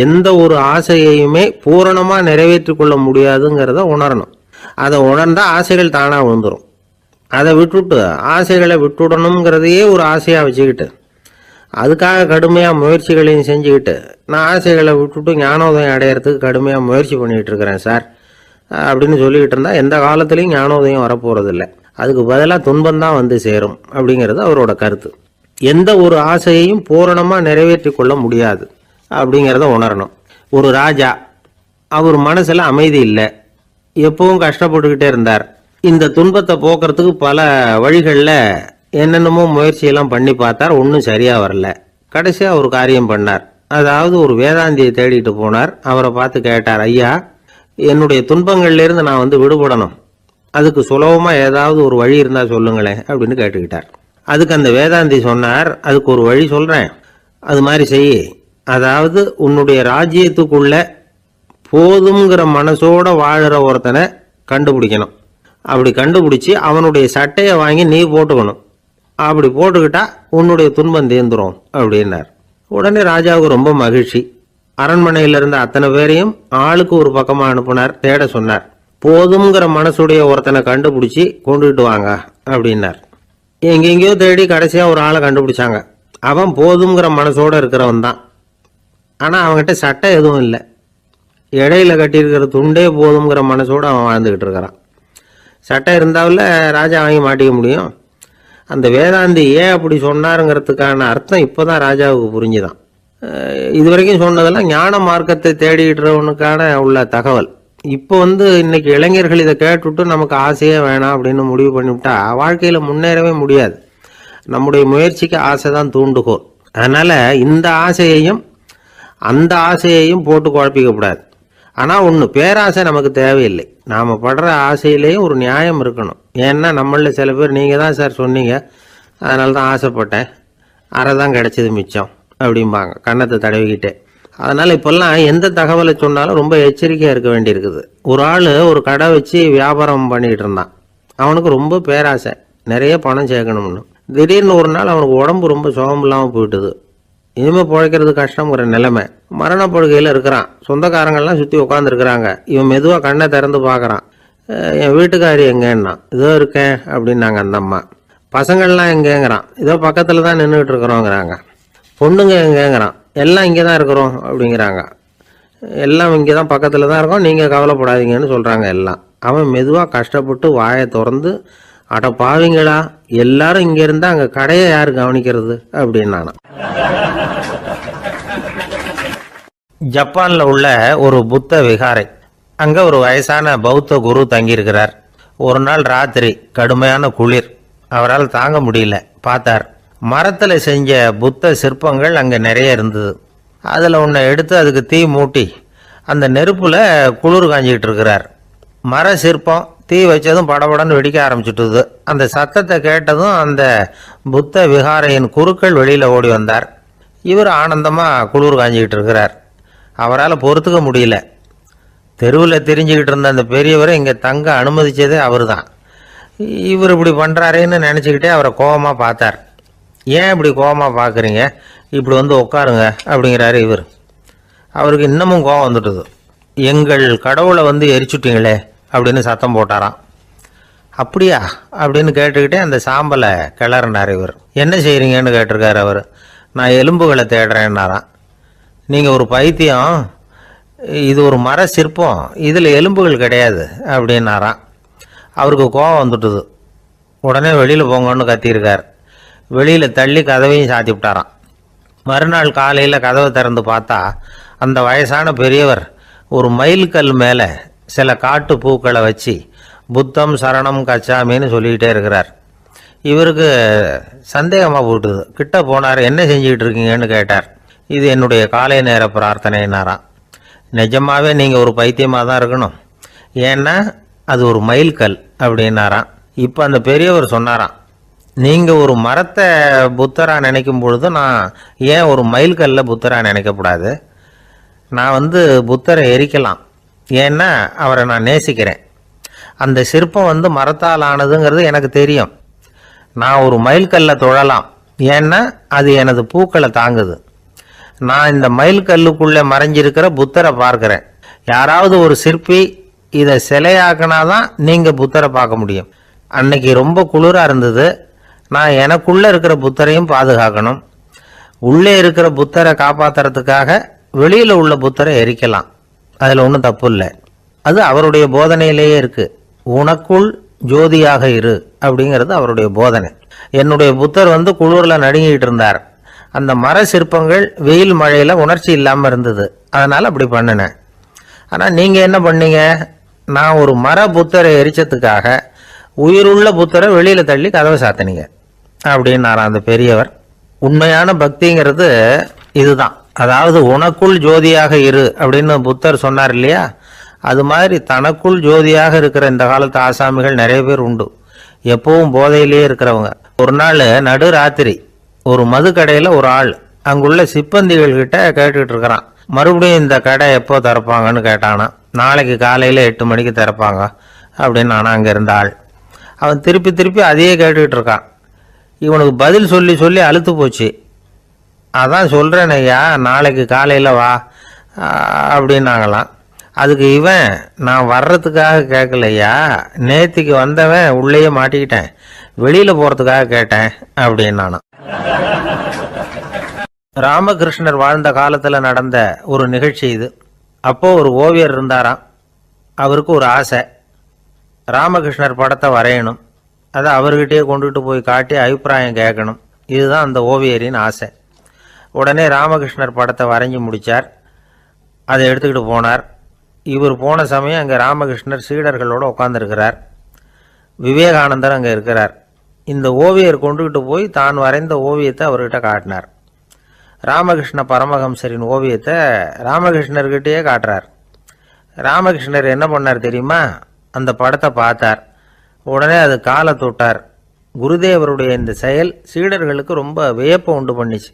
எந்த ஒரு ஆசையையுமே பூரணமாக நிறைவேற்றி கொள்ள முடியாதுங்கிறத உணரணும். அதை உணர்ந்தா ஆசைகள் தானாக விழுந்துடும். அதை விட்டுட்டு ஆசைகளை விட்டுடணுங்கிறதையே ஒரு ஆசையாக வச்சுக்கிட்டு அதுக்காக கடுமையாக முயற்சிகளையும் செஞ்சுக்கிட்டு நான் ஆசைகளை விட்டுட்டு ஞானோதயம் அடையிறதுக்கு கடுமையாக முயற்சி பண்ணிகிட்டு இருக்கிறேன் சார் அப்படின்னு சொல்லிக்கிட்டு இருந்தால் எந்த காலத்துலேயும் ஞானோதயம் வரப்போகிறதில்ல. அதுக்கு பதிலாக துன்பம்தான் வந்து சேரும் அப்படிங்கிறது அவரோட கருத்து. எந்த ஒரு ஆசையையும் பூரணமாக நிறைவேற்றி கொள்ள முடியாது அப்படிங்கிறத உணரணும். ஒரு ராஜா, அவர் மனசில் அமைதி இல்லை, எப்பவும் கஷ்டப்பட்டுக்கிட்டே இருந்தார். இந்த துன்பத்தை போக்குறதுக்கு பல வழிகளில் என்னென்னமோ முயற்சியெல்லாம் பண்ணி பார்த்தார், ஒன்றும் சரியாக வரல. கடைசியாக ஒரு காரியம் பண்ணார். அதாவது ஒரு வேதாந்தியை தேடிட்டு போனார். அவரை பார்த்து கேட்டார், ஐயா, என்னுடைய துன்பங்கள்லேருந்து நான் வந்து விடுபடணும், அதுக்கு சுலபமாக ஏதாவது ஒரு வழி இருந்தால் சொல்லுங்களேன் அப்படின்னு கேட்டுக்கிட்டார். அதுக்கு அந்த வேதாந்தி சொன்னார், அதுக்கு ஒரு வழி சொல்கிறேன், அது மாதிரி செய். அதாவது உன்னுடைய ராஜ்யத்துக்குள்ள போதுங்கிற மனசோட வாழுற ஒருத்தனை கண்டுபிடிக்கணும். அப்படி கண்டுபிடிச்சி அவனுடைய சட்டையை வாங்கி நீ போட்டுக்கணும். அப்படி போட்டுக்கிட்டா உன்னுடைய துன்பம் தீர்ந்துரும் அப்படின்னார். உடனே ராஜாவுக்கு ரொம்ப மகிழ்ச்சி. அரண்மனையில் இருந்த அத்தனை பேரையும் ஆளுக்கு ஒரு பக்கமாக அனுப்புனார், தேட சொன்னார். போதுங்கிற மனசுடைய ஒருத்தனை கண்டுபிடிச்சி கொண்டுகிட்டு வாங்க அப்படின்னார். எங்கெங்கேயோ தேடி கடைசியாக ஒரு ஆளை கண்டுபிடிச்சாங்க. அவன் போதுங்கிற மனசோட இருக்கிறவன் தான். ஆனால் அவன்கிட்ட சட்டை எதுவும் இல்லை. இடையில கட்டியிருக்கிற துண்டே போதுங்கிற மனசோடு அவன் வாழ்ந்துக்கிட்டு இருக்கிறான். சட்டை இருந்தாவில் ராஜா வாங்கி மாட்டிக்க முடியும். அந்த வேதாந்தி ஏன் அப்படி சொன்னாருங்கிறதுக்கான அர்த்தம் இப்போ தான் ராஜாவுக்கு புரிஞ்சுதான். இது வரைக்கும் சொன்னதெல்லாம் ஞான மார்க்கத்தை தேடிக்கிறவனுக்கான உள்ள தகவல். இப்போ இன்னைக்கு இளைஞர்கள் இதை கேட்டுவிட்டு நமக்கு ஆசையே வேணாம் அப்படின்னு முடிவு பண்ணிவிட்டா வாழ்க்கையில் முன்னேறவே முடியாது. நம்முடைய முயற்சிக்கு ஆசை தான் தூண்டுகோல். அதனால் இந்த ஆசையையும் அந்த ஆசையையும் போட்டு குழப்பிக்கக்கூடாது. ஆனால் ஒன்று, பேராசை நமக்கு தேவையில்லை. நாம் படுற ஆசையிலேயும் ஒரு நியாயம் இருக்கணும். ஏன்னா நம்மளில் சில பேர் நீங்கள் தான் சார் சொன்னீங்க, அதனால தான் ஆசைப்பட்டேன், அரை தான் கிடைச்சது மிச்சம் அப்படிம்பாங்க கன்னத்தை தடவிக்கிட்டே. அதனால் இப்போல்லாம் எந்த தகவலை சொன்னாலும் ரொம்ப எச்சரிக்கையாக இருக்க வேண்டியிருக்குது. ஒரு ஆள் ஒரு கடை வச்சு வியாபாரம் பண்ணிகிட்டு இருந்தான். அவனுக்கு ரொம்ப பேராசை, நிறைய பணம் சேர்க்கணும்னு. திடீர்னு ஒரு நாள் அவனுக்கு உடம்பு ரொம்ப சுகம் இல்லாமல் போயிட்டுது. இனிமேல் பிழைக்கிறது கஷ்டங்கிற நிலைமை. மரணப்படுகையில் இருக்கிறான். சொந்தக்காரங்கள்லாம் சுற்றி உட்காந்துருக்குறாங்க. இவன் மெதுவாக கண்ணை திறந்து பார்க்குறான். என் வீட்டுக்காரி எங்கேன்னா, இதோ இருக்கேன் அப்படின்னாங்க அந்த அம்மா. பசங்கள்லாம் எங்கேங்கிறான், இதோ பக்கத்தில் தான் நின்றுட்டு இருக்கிறோங்கிறாங்க. பொண்ணுங்க எங்கேங்கிறான், எல்லாம் இங்கே தான் இருக்கிறோம் அப்படிங்கிறாங்க. எல்லாம் இங்கே தான் பக்கத்தில் தான் இருக்கோம், நீங்கள் கவலைப்படாதீங்கன்னு சொல்கிறாங்க எல்லாம். அவன் மெதுவாக கஷ்டப்பட்டு வாயை திறந்து, அட பாவிங்களா, எல்லாரும் இங்கே இருந்தால் அங்கே கடையை யார் கவனிக்கிறது அப்படின்னானா. ஜப்பான்ல உள்ள ஒரு புத்த விகாரை, அங்க ஒரு வயசான பௌத்த குரு தங்கியிருக்கிறார். ஒரு நாள் ராத்திரி கடுமையான குளிர், அவரால் தாங்க முடியல. பார்த்தார், மரத்துல செஞ்ச புத்த சிற்பங்கள் அங்க நிறைய இருந்தது. அதுல ஒன்றை எடுத்து அதுக்கு தீ மூட்டி அந்த நெருப்புல குளிர் காஞ்சிக்கிட்டு இருக்கிறார். மர சிற்பம் தீ வச்சதும் படபடன்னு வெடிக்க ஆரம்பிச்சுட்டுது. அந்த சத்தத்தை கேட்டதும் அந்த புத்த விகாரையின் குருக்கள் வெளியில ஓடி வந்தார். இவர் ஆனந்தமா குளிர் காஞ்சிக்கிட்டு இருக்கிறார். அவரால் பொறுத்துக்க முடியல. தெருவில் தெரிஞ்சுக்கிட்டு இருந்த அந்த பெரியவரை இங்கே தங்க அனுமதிச்சதே அவர் தான். இவர் இப்படி பண்ணுறாரேன்னு நினச்சிக்கிட்டே அவரை கோபமாக பார்த்தார். ஏன் இப்படி கோபமாக பார்க்குறீங்க, இப்படி உட்காருங்க அப்படிங்கிறாரு இவர். அவருக்கு இன்னமும் கோபம் வந்துட்டுது. எங்கள் கடவுளை எரிச்சுட்டீங்களே அப்படின்னு சத்தம் போட்டாராம். அப்படியா அப்படின்னு கேட்டுக்கிட்டே அந்த சாம்பலை கிளறினார் இவர். என்ன செய்கிறீங்கன்னு கேட்டிருக்காரு அவர். நான் எலும்புகளை தேடுறேன்னாராம். நீங்கள் ஒரு பைத்தியம், இது ஒரு மர சிற்பம், இதில் எலும்புகள் கிடையாது அப்படின்னாராம். அவருக்கு கோபம் வந்துட்டுது. உடனே வெளியில் போங்கன்னு கத்தியிருக்கார். வெளியில் தள்ளி கதவையும் சாத்தி விட்டாராம். மறுநாள் காலையில் கதவை திறந்து பார்த்தா அந்த வயசான பெரியவர் ஒரு மயில்கல் மேலே சில காட்டு பூக்களை வச்சு புத்தம் சரணம் கச்சாமின்னு சொல்லிக்கிட்டே இருக்கிறார். இவருக்கு சந்தேகமாக போட்டுது. கிட்ட போனார். என்ன செஞ்சுக்கிட்டு இருக்கீங்கன்னு கேட்டார். இது என்னுடைய காலை நேர பிரார்த்தனைனாராம். நிஜமாவே நீங்கள் ஒரு பைத்தியமாக தான் இருக்கணும், ஏன்னா அது ஒரு மயில்கல் அப்படின்னாராம். இப்போ அந்த பெரியவர் சொன்னாராம், நீங்கள் ஒரு மரத்தை புத்தராக நினைக்கும் பொழுது நான் ஏன் ஒரு மயில்கல்ல புத்தராக நினைக்கக்கூடாது? நான் புத்தரை எரிக்கலாம், ஏன்னா அவரை நான் நேசிக்கிறேன். அந்த சிற்பம் மரத்தால் ஆனதுங்கிறது எனக்கு தெரியும். நான் ஒரு மயில்கல்லை தொழலாம், ஏன்னா அது எனது பூக்களை தாங்குது. நான் இந்த மயில்கல்லுக்குள்ளே மறைஞ்சிருக்கிற புத்தரை பார்க்குறேன். யாராவது ஒரு சிற்பி இதை சிலையாக்கினாதான் நீங்கள் புத்தரை பார்க்க முடியும். அன்னைக்கு ரொம்ப குளிராக இருந்தது. நான் எனக்குள்ளே இருக்கிற புத்தரையும் பாதுகாக்கணும். உள்ளே இருக்கிற புத்தரை காப்பாத்துறதுக்காக வெளியில உள்ள புத்தரை எரிக்கலாம், அதுல ஒன்றும் தப்பு இல்லை. அது அவருடைய போதனையிலேயே இருக்கு. உனக்குள் ஜோதியாக இரு அப்படிங்கிறது அவருடைய போதனை. என்னுடைய புத்தர் குளிர்ல நடுங்கிட்டு இருந்தார். அந்த மர சிற்பங்கள் வெயில் மழையில உணர்ச்சி இல்லாம இருந்தது, அதனால அப்படி பண்ணினேன். ஆனா நீங்க என்ன பண்ணீங்க? நான் ஒரு மர புத்தரை எரிச்சதுக்காக உயிருள்ள புத்தரை வெளியில தள்ளி கதவை சாத்தினீங்க அப்படின்னாராம் அந்த பெரியவர். உண்மையான பக்திங்கிறது இதுதான். அதாவது உனக்குள் ஜோதியாக இரு அப்படின்னு புத்தர் சொன்னார் இல்லையா, அது மாதிரி தனக்குள் ஜோதியாக இருக்கிற இந்த காலத்து ஆசாமிகள் நிறைய பேர் உண்டு. எப்பவும் போதையிலேயே இருக்கிறவங்க. ஒரு நாள் நடு ராத்திரி ஒரு மது கடையில ஒரு ஆள் அங்குள்ள சிப்பந்திகள் கிட்ட கேட்டுக்கிட்டு இருக்கிறான். மறுபடியும் இந்த கடை எப்போ திறப்பாங்கன்னு கேட்டானா. நாளைக்கு காலையில 8 மணிக்கு திறப்பாங்க அப்படின்னு நானா அங்க இருந்த ஆள். அவன் திருப்பி திருப்பி அதையே கேட்டுக்கிட்டு இருக்கான். இவனுக்கு பதில் சொல்லி சொல்லி அழுத்து போச்சு. அதான் சொல்றேன் ஐயா, நாளைக்கு காலையில வா அப்படின்னாங்களாம். அதுக்கு இவன், நான் வர்றதுக்காக கேட்கலையா, நேத்திக்கு வந்தவன் உள்ளேயே மாட்டிக்கிட்டேன், வெளியில போறதுக்காக கேட்டேன் அப்படின்னானா. ராமகிருஷ்ணர் வாழ்ந்த காலத்துல நடந்த ஒரு நிகழ்ச்சி இது. அப்போ ஒரு ஓவியர் இருந்தாராம். அவருக்கு ஒரு ஆசை, ராமகிருஷ்ணர் படத்தை வரையணும். அதை அவர்கிட்டயே கொண்டுட்டு போய் காட்டி அபிப்பிராயம் கேட்கணும். இதுதான் அந்த ஓவியரின் ஆசை. உடனே ராமகிருஷ்ணர் படத்தை வரைஞ்சி முடித்தார். அதை எடுத்துக்கிட்டு போனார். இவர் போன சமயம் அங்கே ராமகிருஷ்ணர் சீடர்களோடு உட்காந்துருக்கிறார். விவேகானந்தர் அங்கே இருக்கிறார். இந்த ஓவியர் கொண்டுகிட்டு போய் தான் வரைந்த ஓவியத்தை அவர்கிட்ட காட்டினார். ராமகிருஷ்ண பரமஹம்சரின் ஓவியத்தை ராமகிருஷ்ணர்கிட்டயே காட்டுறார். ராமகிருஷ்ணர் என்ன பண்ணார் தெரியுமா? அந்த படத்தை பார்த்தார். உடனே அது காலை தொட்டார். குருதேவருடைய இந்த செயல் சீடர்களுக்கு ரொம்ப வியப்பை உண்டு பண்ணிச்சு.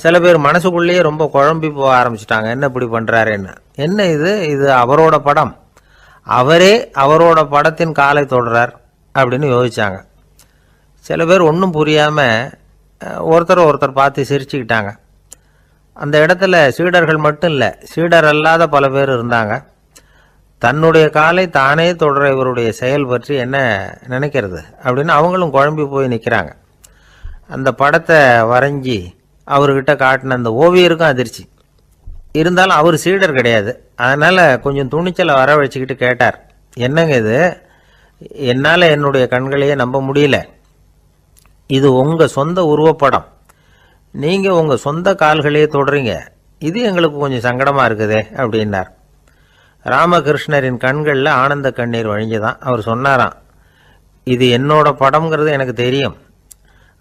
சில பேர் மனசுக்குள்ளேயே ரொம்ப குழம்பி போக ஆரம்பிச்சிட்டாங்க, என்ன இப்படி பண்ணுறாருன்னு. என்ன இது அவரோட படம், அவரே அவரோட படத்தின் காலை தொடுறார் அப்படின்னு யோசிச்சாங்க. சில பேர் ஒன்றும் புரியாமல் ஒருத்தர் பார்த்து சிரிச்சுக்கிட்டாங்க. அந்த இடத்துல சீடர்கள் மட்டும் இல்லை, சீடர் அல்லாத பல பேர் இருந்தாங்க. தன்னுடைய காலை தானே தொடர இவருடைய செயல் பற்றி என்ன நினைக்கிறது அப்படின்னு அவங்களும் குழம்பி போய் நிற்கிறாங்க. அந்த படத்தை வரைஞ்சி அவர்கிட்ட காட்டின அந்த ஓவியருக்கும் அதிர்ச்சி. இருந்தாலும் அவர் சீடர் கிடையாது, அதனால் கொஞ்சம் துணிச்சலை வர வச்சுக்கிட்டு கேட்டார், என்னங்க இது, என்னால் என்னுடைய கண்களையே நம்ப முடியல, இது உங்கள் சொந்த உருவப்படம், நீங்கள் உங்கள் சொந்த கால்களையே தொடுறீங்க, இது எங்களுக்கு கொஞ்சம் சங்கடமாக இருக்குதே அப்படின்னார். ராமகிருஷ்ணரின் கண்களில் ஆனந்த கண்ணீர் வழிஞ்சுதான். அவர் சொன்னாராம், இது என்னோட படம்ங்கிறது எனக்கு தெரியும்,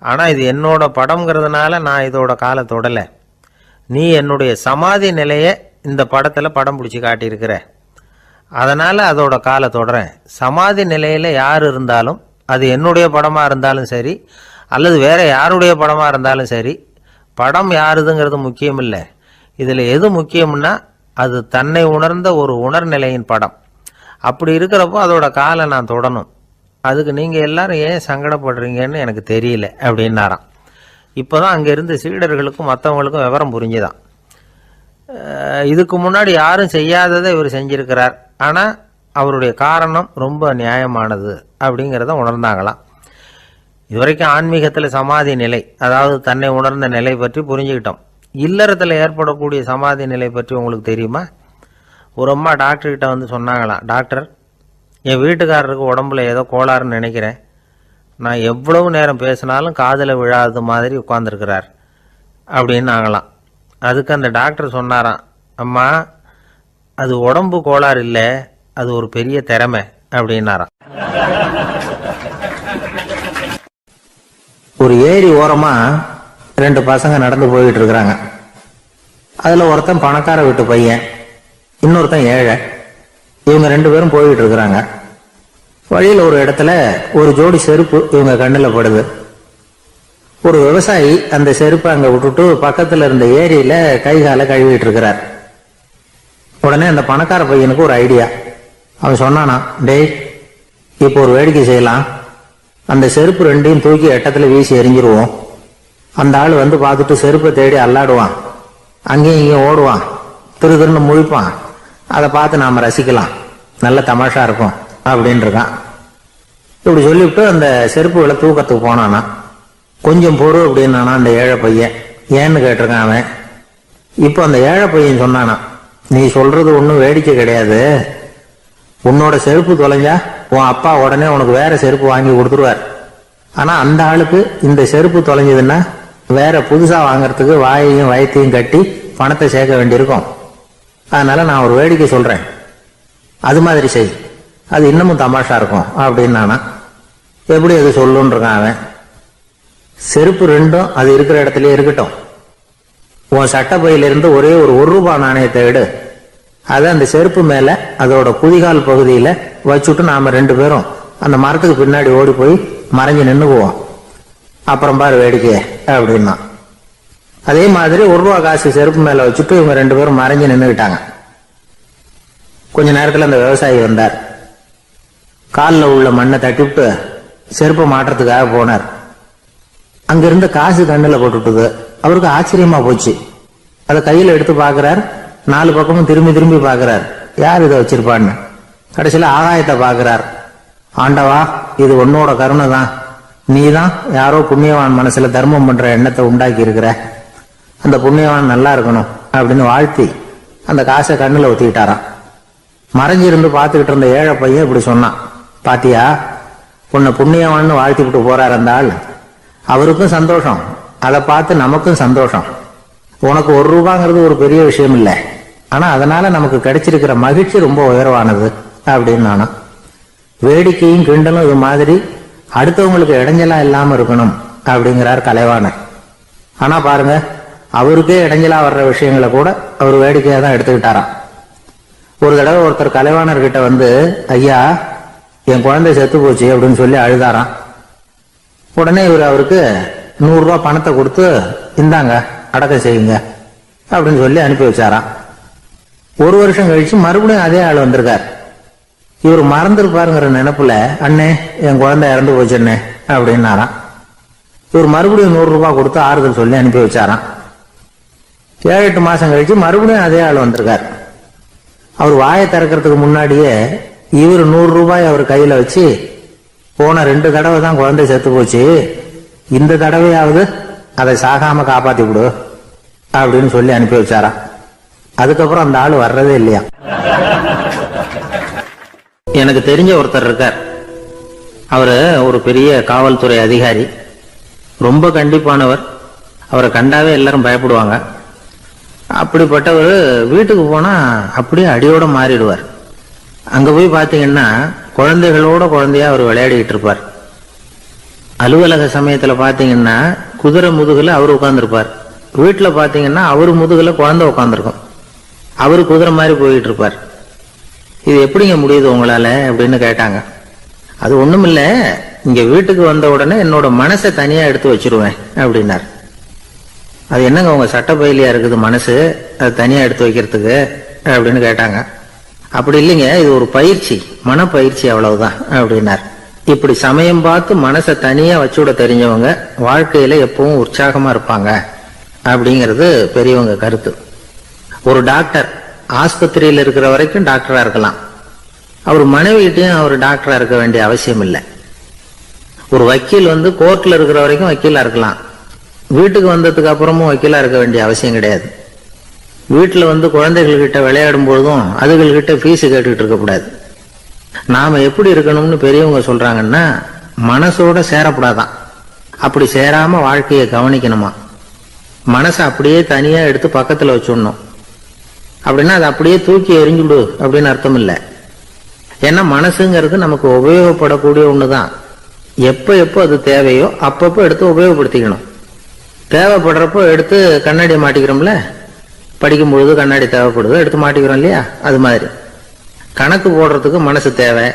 ஆனால் இது என்னோட படம்ங்கிறதுனால நான் இதோட காலை தொடலை. நீ என்னுடைய சமாதி நிலையை இந்த படத்தில் படம் பிடிச்சி காட்டியிருக்கிற, அதனால் அதோட காலை தொடறேன். சமாதி நிலையில் யார் இருந்தாலும், அது என்னுடைய படமாக இருந்தாலும் சரி அல்லது வேற யாருடைய படமாக இருந்தாலும் சரி, படம் யாருதுங்கிறது முக்கியம் இல்லை. இதில் எது முக்கியம்னா அது தன்னை உணர்ந்த ஒரு உணர்நிலையின் படம். அப்படி இருக்கிறப்போ அதோட காலை நான் தொடணும். அதுக்கு நீங்கள் எல்லாரும் ஏன் சங்கடப்படுறீங்கன்னு எனக்கு தெரியல அப்படின்னாராம். இப்போ தான் அங்கே இருந்து சீடர்களுக்கும் மற்றவங்களுக்கும் விவரம் புரிஞ்சுதான். இதுக்கு முன்னாடி யாரும் செய்யாததை இவர் செஞ்சிருக்கிறார், ஆனால் அவருடைய காரணம் ரொம்ப நியாயமானது அப்படிங்கிறத உணர்ந்தாங்களாம். இதுவரைக்கும் ஆன்மீகத்தில் சமாதி நிலை, அதாவது தன்னை உணர்ந்த நிலை பற்றி புரிஞ்சுக்கிட்டோம். இல்லறத்தில் ஏற்படக்கூடிய சமாதி நிலை பற்றி உங்களுக்கு தெரியுமா? ஒரு அம்மா டாக்டர்கிட்ட வந்து சொன்னாங்களாம், டாக்டர், என் வீட்டுக்காரருக்கு உடம்புல ஏதோ கோளாறுன்னு நினைக்கிறேன், நான் எவ்வளவு நேரம் பேசினாலும் காதில் விழாத மாதிரி உட்கார்ந்துருக்கிறார் அப்படின்னாங்களாம். அதுக்கு அந்த டாக்டர் சொன்னாராம், அம்மா, அது உடம்பு கோளாறு இல்லை, அது ஒரு பெரிய திறமை அப்படின்னாராம். ஒரு ஏரி ஓரமா 2 பசங்க நடந்து போயிட்டு இருக்கிறாங்க. அதுல ஒருத்தன் பணக்கார வீட்டு பையன், இன்னொருத்தன் ஏழை. இவங்க 2 பேரும் போயிட்டு இருக்கிறாங்க. வழியில் ஒரு இடத்துல ஒரு ஜோடி செருப்பு இவங்க கண்ணில் படுது. ஒரு விவசாயி அந்த செருப்பை அங்க விட்டுட்டு பக்கத்துல இருந்த ஏரியில கை காலை கழுவிட்டு இருக்கிறார். உடனே அந்த பணக்கார பையனுக்கு ஒரு ஐடியா. அவன் சொன்னானா, டேய், இப்போ ஒரு வேடிக்கை செய்யலாம், அந்த செருப்பு 2ஐயும் தூக்கி எட்டத்துல வீசி எரிஞ்சிருவோம். அந்த ஆள் வந்து பார்த்துட்டு செருப்பை தேடி அல்லாடுவான், அங்கேயும் இங்கேயும் ஓடுவான், திரு திருன்னு முழிப்பான். அதை பார்த்து நாம ரசிக்கலாம், நல்ல தமாஷா இருக்கும் அப்படின்னு இருக்கான். இப்படி சொல்லிவிட்டு அந்த செருப்புகளை தூக்கத்துக்கு போனானா. கொஞ்சம் பொறு அப்படின்னானா அந்த ஏழை பையன். ஏன்னு கேட்டிருக்கான் அவன். இப்போ அந்த ஏழை பையன் சொன்னானா, நீ சொல்றது ஒன்றும் வேடிக்கை கிடையாது. உன்னோட செருப்பு தொலைஞ்சா உன் அப்பா உடனே உனக்கு வேற செருப்பு வாங்கி கொடுத்துருவார். ஆனா அந்த ஆளுக்கு இந்த செருப்பு தொலைஞ்சதுன்னா வேற புதுசா வாங்கறதுக்கு வாயையும் வயத்தையும் கட்டி பணத்தை சேர்க்க வேண்டியிருக்கும். அதனால நான் ஒரு வேடிக்கை சொல்றேன், அது மாதிரி செய், அது இன்னமும் தமாஷா இருக்கும் அப்படின்னு நானா. எப்படி அது சொல்லுன்னு இருக்கான் அவன். செருப்பு ரெண்டும் அது இருக்கிற இடத்துலயே இருக்கட்டும். உன் சட்டப்பையிலிருந்து ஒரே ஒரு ரூபாய் நாணயத்தை எடு, அதை அந்த செருப்பு மேல அதோட குதிகால் பகுதியில வச்சுட்டு நாம 2 பேரும் அந்த மரத்துக்கு பின்னாடி ஓடி போய் மறைஞ்சு நின்னுக்குவோம். அப்புறம் பாரு வேடிக்கைய அப்படின்னா. அதே மாதிரி ரூபா காசு செருப்பு மேல வச்சுட்டு இவங்க 2 பேரும் மறைஞ்சு நின்னுக்கிட்டாங்க. கொஞ்ச நேரத்துல அந்த விவசாயி வந்தார். காலில் உள்ள மண்ணை தட்டிவிட்டு செருப்பை மாட்டுறதுக்காக போனார். அங்கிருந்த காசு கண்ணுல போட்டுட்டுது. அவருக்கு ஆச்சரியமா போச்சு. அதை கையில எடுத்து பாக்குறார். 4 பக்கமும் திரும்பி திரும்பி பாக்குறார், யார் இதை வச்சிருப்பான்னு. கடைசியில ஆகாயத்தை பாக்குறார். ஆண்டவா, இது உன்னோட கருணை தான். நீதான் யாரோ புண்ணியவான் மனசுல தர்மம் பண்ற எண்ணத்தை உண்டாக்கி இருக்கிற. அந்த புண்ணியவான் நல்லா இருக்கணும் அப்படின்னு வாழ்த்தி அந்த காசை கண்ணுல ஊத்திக்கிட்டாராம். மறைஞ்சிருந்து பார்த்துக்கிட்டு இருந்த ஏழை பையன் இப்படி சொன்னான், பாத்தியா, உன்னை புண்ணியவான்னு வாழ்த்தி விட்டு போறார் அந்த ஆள். அவருக்கும் சந்தோஷம், அதை பார்த்து நமக்கும் சந்தோஷம். உனக்கு ரூபாங்கிறது ஒரு பெரிய விஷயம் இல்லை, ஆனா அதனால நமக்கு கிடைச்சிருக்கிற மகிழ்ச்சி ரொம்ப உயர்வானது அப்படின்னு நானும். வேடிக்கையும் கிண்டலும் இது மாதிரி அடுத்தவங்களுக்கு இடைஞ்சலா இல்லாம இருக்கணும் அப்படிங்கிறார் கலைவாணர். ஆனா பாருங்க, அவருக்கே இடைஞ்சலா வர்ற விஷயங்களை கூட அவர் வேடிக்கையா தான் எடுத்துக்கிட்டாராம். ஒரு தடவை ஒருத்தர் கலைவாணர் கிட்ட வந்து, ஐயா, என் குழந்தை செத்து போச்சு அப்படின்னு சொல்லி அழுதாராம். உடனே இவர் அவருக்கு 100 ரூபாய் பணத்தை கொடுத்து, இந்தாங்க அடக்கம் செய்யுங்க அப்படின்னு சொல்லி அனுப்பி வச்சாராம். 1 வருஷம் கழிச்சு மறுபடியும் அதே ஆள் வந்திருக்கார். இவர் மறந்துருப்பாருங்கிற நினைப்புல, அண்ணே என் குழந்தை இறந்து போச்சுண்ணே அப்படின்னாராம். இவர் மறுபடியும் 100 ரூபாய் கொடுத்து ஆறுதல் சொல்லி அனுப்பி வச்சாராம். 7-8 மாசம் கழிச்சு மறுபடியும் அதே ஆள் வந்திருக்கார். அவர் வாயை திறக்கிறதுக்கு முன்னாடியே இவர் 100 ரூபாய் அவர் கையில வச்சு, போன 2 தடவை தான் குழந்தை செத்து போச்சு, இந்த தடவையாவது அதை சாகாம காப்பாத்தி விடு அப்படின்னு சொல்லி அனுப்பி வச்சாரா. அதுக்கப்புறம் அந்த ஆள் வர்றதே இல்லையா. எனக்கு தெரிஞ்ச ஒருத்தர் இருக்கார். அவரு ஒரு பெரிய காவல்துறை அதிகாரி, ரொம்ப கண்டிப்பானவர். அவரை கண்டாவே எல்லாரும் பயப்படுவாங்க. அப்படிப்பட்டவர் வீட்டுக்கு போனா அப்படியே அடியோட மாறிடுவார். அங்க போய் பாத்தீங்கன்னா குழந்தைகளோட குழந்தையா அவர் விளையாடிக்கிட்டு இருப்பார். அலுவலக சமயத்துல பாத்தீங்கன்னா குதிரை முதுகுல அவர் உட்கார்ந்துருப்பார். வீட்டுல பாத்தீங்கன்னா அவரு முதுகுல குழந்தை உட்காந்துருக்கும். அவரு குதிரை மாதிரி போயிட்டு இருப்பார். இது எப்படிங்க முடியுது உங்களால அப்படின்னு கேட்டாங்க. அது ஒண்ணுமில்ல, இங்க வீட்டுக்கு வந்த உடனே என்னோட மனசை தனியா எடுத்து வச்சிருவேன் அப்படின்னார். அது என்னங்க உங்க சட்டப்பையிலியா இருக்குது மனசு, அது தனியா எடுத்து வைக்கிறதுக்கு அப்படின்னு கேட்டாங்க. அப்படி இல்லைங்க, இது ஒரு பயிற்சி, மனப்பயிற்சி, அவ்வளவுதான் அப்படின்னார். இப்படி சமயம் பார்த்து மனசை தனியா வச்சுவிட தெரிஞ்சவங்க வாழ்க்கையில எப்பவும் உற்சாகமா இருப்பாங்க அப்படிங்கிறது பெரியவங்க கருத்து. ஒரு டாக்டர் ஆஸ்பத்திரியில் இருக்கிற வரைக்கும் டாக்டரா இருக்கலாம். அவர் மனைவிகிட்டையும் அவர் டாக்டரா இருக்க வேண்டிய அவசியம் இல்லை. ஒரு வக்கீல் கோர்ட்ல இருக்கிற வரைக்கும் வக்கீலா இருக்கலாம். வீட்டுக்கு வந்ததுக்கு அப்புறமும் வக்கீலா இருக்க வேண்டிய அவசியம் கிடையாது. வீட்டுல குழந்தைகள் கிட்ட விளையாடும் பொழுதும் அதுகள் கிட்ட ஃபீஸ் கேட்டுக்கிட்டு இருக்கக்கூடாது. நாம எப்படி இருக்கணும்னு பெரியவங்க சொல்றாங்கன்னா, மனசோட சேரப்படாதான். அப்படி சேராம வாழ்க்கையை கவனிக்கணுமா. மனசை அப்படியே தனியா எடுத்து பக்கத்துல வச்சுடணும். அப்படின்னா அதை அப்படியே தூக்கி எறிஞ்சுடு அப்படின்னு அர்த்தம் இல்லை. ஏன்னா மனசுங்கிறது நமக்கு உபயோகப்படக்கூடிய ஒண்ணுதான். எப்ப எப்போ அது தேவையோ அப்பப்போ எடுத்து உபயோகப்படுத்திக்கணும். தேவைப்படுறப்போ எடுத்து கண்ணாடியை மாட்டிக்கிறோம்ல, படிக்கும் பொழுது கண்ணாடி தேவைப்படுது, எடுத்து மாட்டிக்கிறோம் இல்லையா. அது மாதிரி கணக்கு போடுறதுக்கு மனசு தேவை.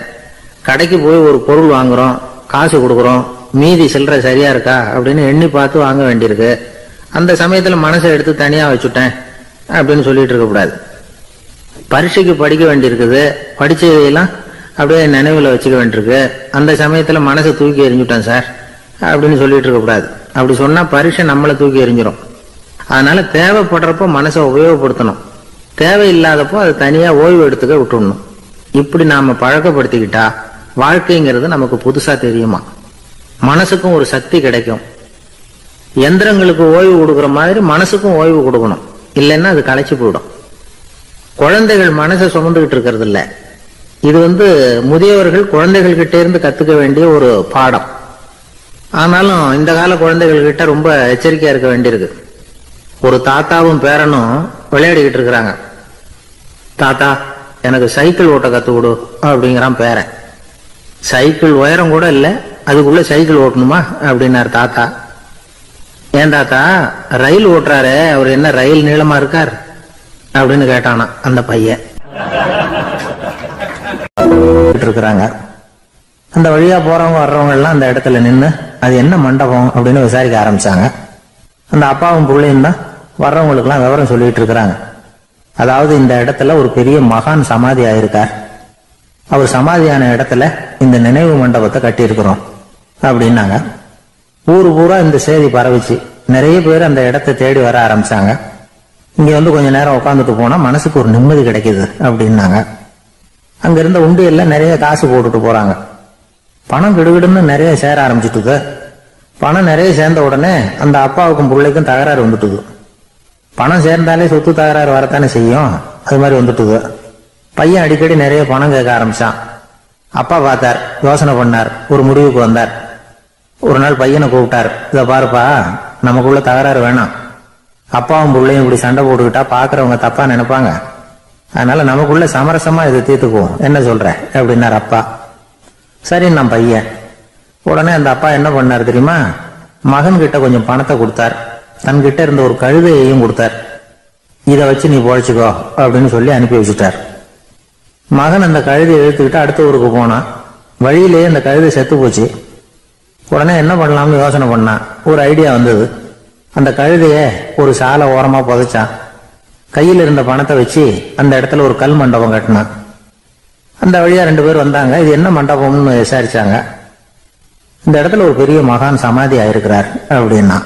கடைக்கு போய் ஒரு பொருள் வாங்குறோம், காசு கொடுக்குறோம், மீதி சில்லறை சரியா இருக்கா அப்படின்னு எண்ணி பார்த்து வாங்க வேண்டியிருக்கு. அந்த சமயத்துல மனசை எடுத்து தனியா வச்சுட்டேன் அப்படின்னு சொல்லிட்டு இருக்க கூடாது. பரீட்சைக்கு படிக்க வேண்டியிருக்குது, படிச்சதையெல்லாம் அப்படியே நினைவுல வச்சுக்க வேண்டியிருக்கு. அந்த சமயத்துல மனசை தூக்கி எறிஞ்சுட்டேன் சார் அப்படின்னு சொல்லிட்டு இருக்க கூடாது. அப்படி சொன்னா பரீட்சை நம்மளை தூக்கி எறிஞ்சிடும். அதனால தேவைப்படுறப்போ மனசை உபயோகப்படுத்தணும், தேவையில்லாதப்போ அது தனியா ஓய்வு எடுத்துக்க விட்டுடணும். இப்படி நாம பழக்கப்படுத்திக்கிட்டா வாழ்க்கைங்கிறது நமக்கு புதுசா தெரியுமா. மனசுக்கும் ஒரு சக்தி கிடைக்கும். எந்திரங்களுக்கு ஓய்வு கொடுக்கற மாதிரி மனசுக்கும் ஓய்வு கொடுக்கணும், இல்லைன்னா அது களைச்சு போயிடும். குழந்தைகள் மனசை சுமந்துகிட்டு இருக்கிறது இல்ல, இது முதியவர்கள் குழந்தைகள் கிட்ட இருந்து கத்துக்க வேண்டிய ஒரு பாடம். ஆனாலும் இந்த கால குழந்தைகள் கிட்ட ரொம்ப எச்சரிக்கையா இருக்க வேண்டியிருக்கு. ஒரு தாத்தாவும் பேரனும் விளையாடிக்கிட்டு இருக்கிறாங்க. தாத்தா, எனக்கு சைக்கிள் ஓட்ட கத்து கொடு அப்படிங்கிறான் பேரன். சைக்கிள் உயரம் கூட இல்ல, அதுக்குள்ள சைக்கிள் ஓட்டணுமா அப்படின்னாரு தாத்தா. ஏன் தாத்தா, ரயில் ஓட்டுறாரு, அவர் என்ன ரயில் நீளமா இருக்கார் அப்படின்னு கேட்டானா அந்த பையன். இருக்கிறாங்க. அந்த வழியா போறவங்க வர்றவங்க எல்லாம் அந்த இடத்துல நின்று அது என்ன மண்டபம் அப்படின்னு விசாரிக்க ஆரம்பிச்சாங்க. அந்த அப்பாவும் பிள்ளையும் தான் வர்றவங்களுக்கு எல்லாம் விவரம் சொல்லிட்டு இருக்கிறாங்க. அதாவது இந்த இடத்துல ஒரு பெரிய மகான் சமாதி ஆயிருக்கார், அவர் சமாதியான இடத்துல இந்த நினைவு மண்டபத்தை கட்டி இருக்கிறோம் அப்படின்னாங்க. ஊரு பூரா இந்த செய்தி பரவிச்சு. நிறைய பேர் அந்த இடத்தை தேடி வர ஆரம்பிச்சாங்க. இங்க கொஞ்ச நேரம் உட்காந்துட்டு போனா மனசுக்கு ஒரு நிம்மதி கிடைக்குது அப்படின்னாங்க. அங்க இருந்த உண்டியல்ல நிறைய காசு போட்டுட்டு போறாங்க. பணம் கிடுகிடுன்னு நிறைய சேர ஆரம்பிச்சுட்டுது. பணம் நிறைய சேர்ந்த உடனே அந்த அப்பாவுக்கும் பிள்ளைக்கும் தகராறு வந்துட்டுது. பணம் சேர்ந்தாலே சொத்து தகராறு வரத்தானே செய்யும், அது மாதிரி வந்துட்டுது. பையன் அடிக்கடி நிறைய பணம் கேட்க ஆரம்பிச்சான். அப்பா பார்த்தார், யோசனை பண்ணார், ஒரு முடிவுக்கு வந்தார். ஒரு நாள் பையனை கூப்பிட்டார். இதை பாருப்பா, நமக்குள்ள தகராறு வேணாம். அப்பாவும் பிள்ளையும் இப்படி சண்டை போட்டுக்கிட்டா பாக்குறவங்க தப்பா நினைப்பாங்க. அதனால நமக்குள்ள சமரசமா இதை தீர்த்துக்குவோம், என்ன சொல்ற அப்படின்னாரு அப்பா. சரி நான் பையன். உடனே அந்த அப்பா என்ன பண்ணார் தெரியுமா, மகன் கிட்ட கொஞ்சம் பணத்தை கொடுத்தார், தன்கிட்ட இருந்த ஒரு கழுதையையும் கொடுத்தார். இதை வச்சு நீ பொழைச்சுக்கோ அப்படின்னு சொல்லி அனுப்பி வச்சுட்டார். மகன் அந்த கழுதையை இழுத்துக்கிட்டு அடுத்த ஊருக்கு போனான். வழியிலேயே அந்த கழுதை செத்து போச்சு. உடனே என்ன பண்ணலாம்னு யோசனை பண்ணான். ஒரு ஐடியா வந்தது. அந்த கழுதைய ஒரு சாலை ஓரமா புதைச்சான். கையில் இருந்த பணத்தை வச்சு அந்த இடத்துல ஒரு கல் மண்டபம் கட்டினான். அந்த வழியா 2 பேர் வந்தாங்க. இது என்ன மண்டபம்னு விசாரிச்சாங்க. இந்த இடத்துல ஒரு பெரிய மகான் சமாதி ஆயிருக்கிறார் அப்படின்னா.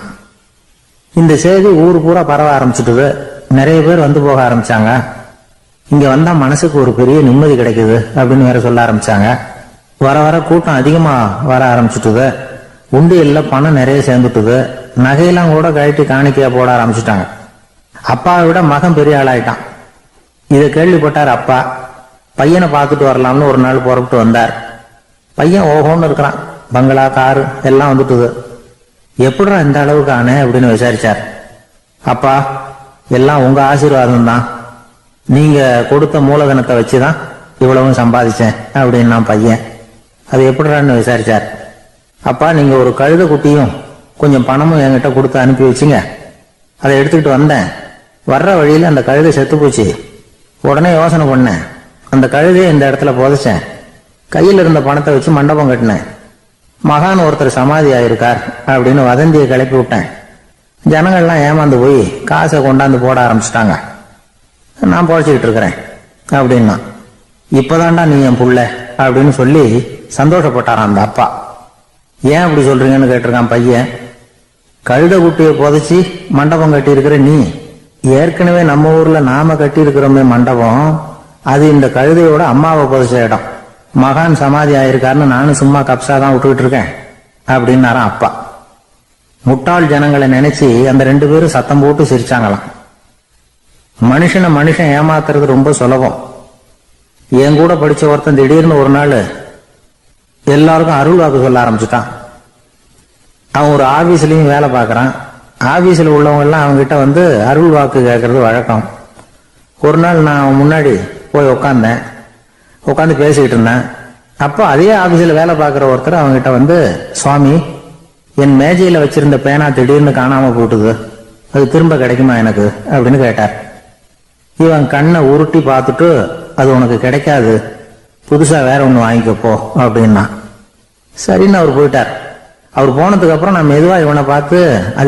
இந்த செய்தி ஊர் பூரா பரவ ஆரம்பிச்சுட்டுது. நிறைய பேர் வந்து போக ஆரம்பிச்சாங்க. இங்க வந்தா மனசுக்கு ஒரு பெரிய நிம்மதி கிடைக்குது அப்படின்னு வேற சொல்ல ஆரம்பிச்சாங்க. வர வர கூட்டம் அதிகமா வர ஆரம்பிச்சுட்டுது. உண்டியல்ல பணம் நிறைய சேர்ந்துட்டுது. நகையெல்லாம் கூட கழட்டி காணிக்கையா போட ஆரம்பிச்சுட்டாங்க. அப்பாவை விட மகன் பெரிய ஆளாயிட்டான். இதை கேள்விப்பட்டார் அப்பா. பையனை பார்த்துட்டு வரலாம்னு ஒரு நாள் புறப்பட்டு வந்தார். பையன் ஓஹோன்னு இருக்கிறான். பங்களா, காரு எல்லாம் வந்துட்டுது. எப்படிடா இந்த அளவுக்கு ஆனே அப்படின்னு விசாரிச்சார். அப்பா, எல்லாம் உங்க ஆசீர்வாதம் தான். நீங்க கொடுத்த மூலதனத்தை வச்சுதான் இவ்வளவும் சம்பாதிச்சேன் அப்படின்னு நான் பையன். அது எப்படிடான்னு விசாரிச்சார். அப்பா, நீங்க ஒரு கழுத குட்டியும் கொஞ்சம் பணமும் என்கிட்ட கொடுத்து அனுப்பி வச்சுங்க, அதை எடுத்துக்கிட்டு வந்தேன். வர்ற வழியில அந்த கழுதை செத்து போச்சு. உடனே யோசனை பண்ணேன், அந்த கழுதையை இந்த இடத்துல புதைச்சேன். கையில் இருந்த பணத்தை வச்சு மண்டபம் கட்டினேன். மகான் ஒருத்தர் சமாதி ஆயிருக்கார் அப்படின்னு வதந்தியை கிளப்பி விட்டேன். ஜனங்கள்லாம் ஏமாந்து போய் காசை கொண்டாந்து போட ஆரம்பிச்சுட்டாங்க. நான் பொழைச்சிக்கிட்டு இருக்கிறேன் அப்படின்னா. இப்பதான்டா நீ என் புள்ள அப்படின்னு சொல்லி சந்தோஷப்பட்டாரான் அந்த அப்பா. ஏன் அப்படி சொல்றீங்கன்னு கேட்டிருக்கான் பையன். கழுத குட்டியை புதைச்சி மண்டபம் கட்டி இருக்கிற நீ, ஏற்கனவே நம்ம ஊர்ல நாம கட்டி இருக்கிறோமே மண்டபம், அது இந்த கழுதையோட அம்மாவை புதைச்ச இடம். மகான் சமாதி ஆயிருக்காருன்னு நானும் சும்மா கப்சா தான் விட்டுக்கிட்டு இருக்கேன் அப்படின்னாராம் அப்பா. முட்டாள் ஜனங்களை நினைச்சு அந்த 2 பேரும் சத்தம் போட்டு சிரிச்சாங்களாம். மனுஷனை மனுஷன் ஏமாத்துறது ரொம்ப சுலபம். என் கூட படிச்ச ஒருத்தன் திடீர்னு ஒரு நாள் எல்லாருக்கும் அருள் வாக்கு சொல்ல ஆரம்பிச்சுட்டான். அவன் ஒரு ஆபீஸ்லயும் வேலை பார்க்கறான். ஆபீஸ்ல உள்ளவங்க எல்லாம் அவங்ககிட்ட அருள் வாக்கு கேட்கறது வழக்கம். ஒரு நாள் நான் அவன் முன்னாடி போய் உட்காந்து பேசிக்கிட்டு இருந்தேன். அப்போ அதே ஆபீஸ்ல வேலை பார்க்கிற ஒருத்தர் அவங்ககிட்ட சுவாமி, என் மேஜையில வச்சிருந்த பேனா திடீர்னு காணாம போட்டுது, அது திரும்ப கிடைக்குமா எனக்கு அப்படின்னு கேட்டார். இவன் கண்ணை உருட்டி பார்த்துட்டு, அது உனக்கு கிடைக்காது, புதுசா வேற ஒண்ணு வாங்கிக்கப்போ அப்படின்னா. சரின்னு அவர் போயிட்டார். அவர் போனதுக்கு அப்புறம் நான் மெதுவா இவனை பார்த்து, அது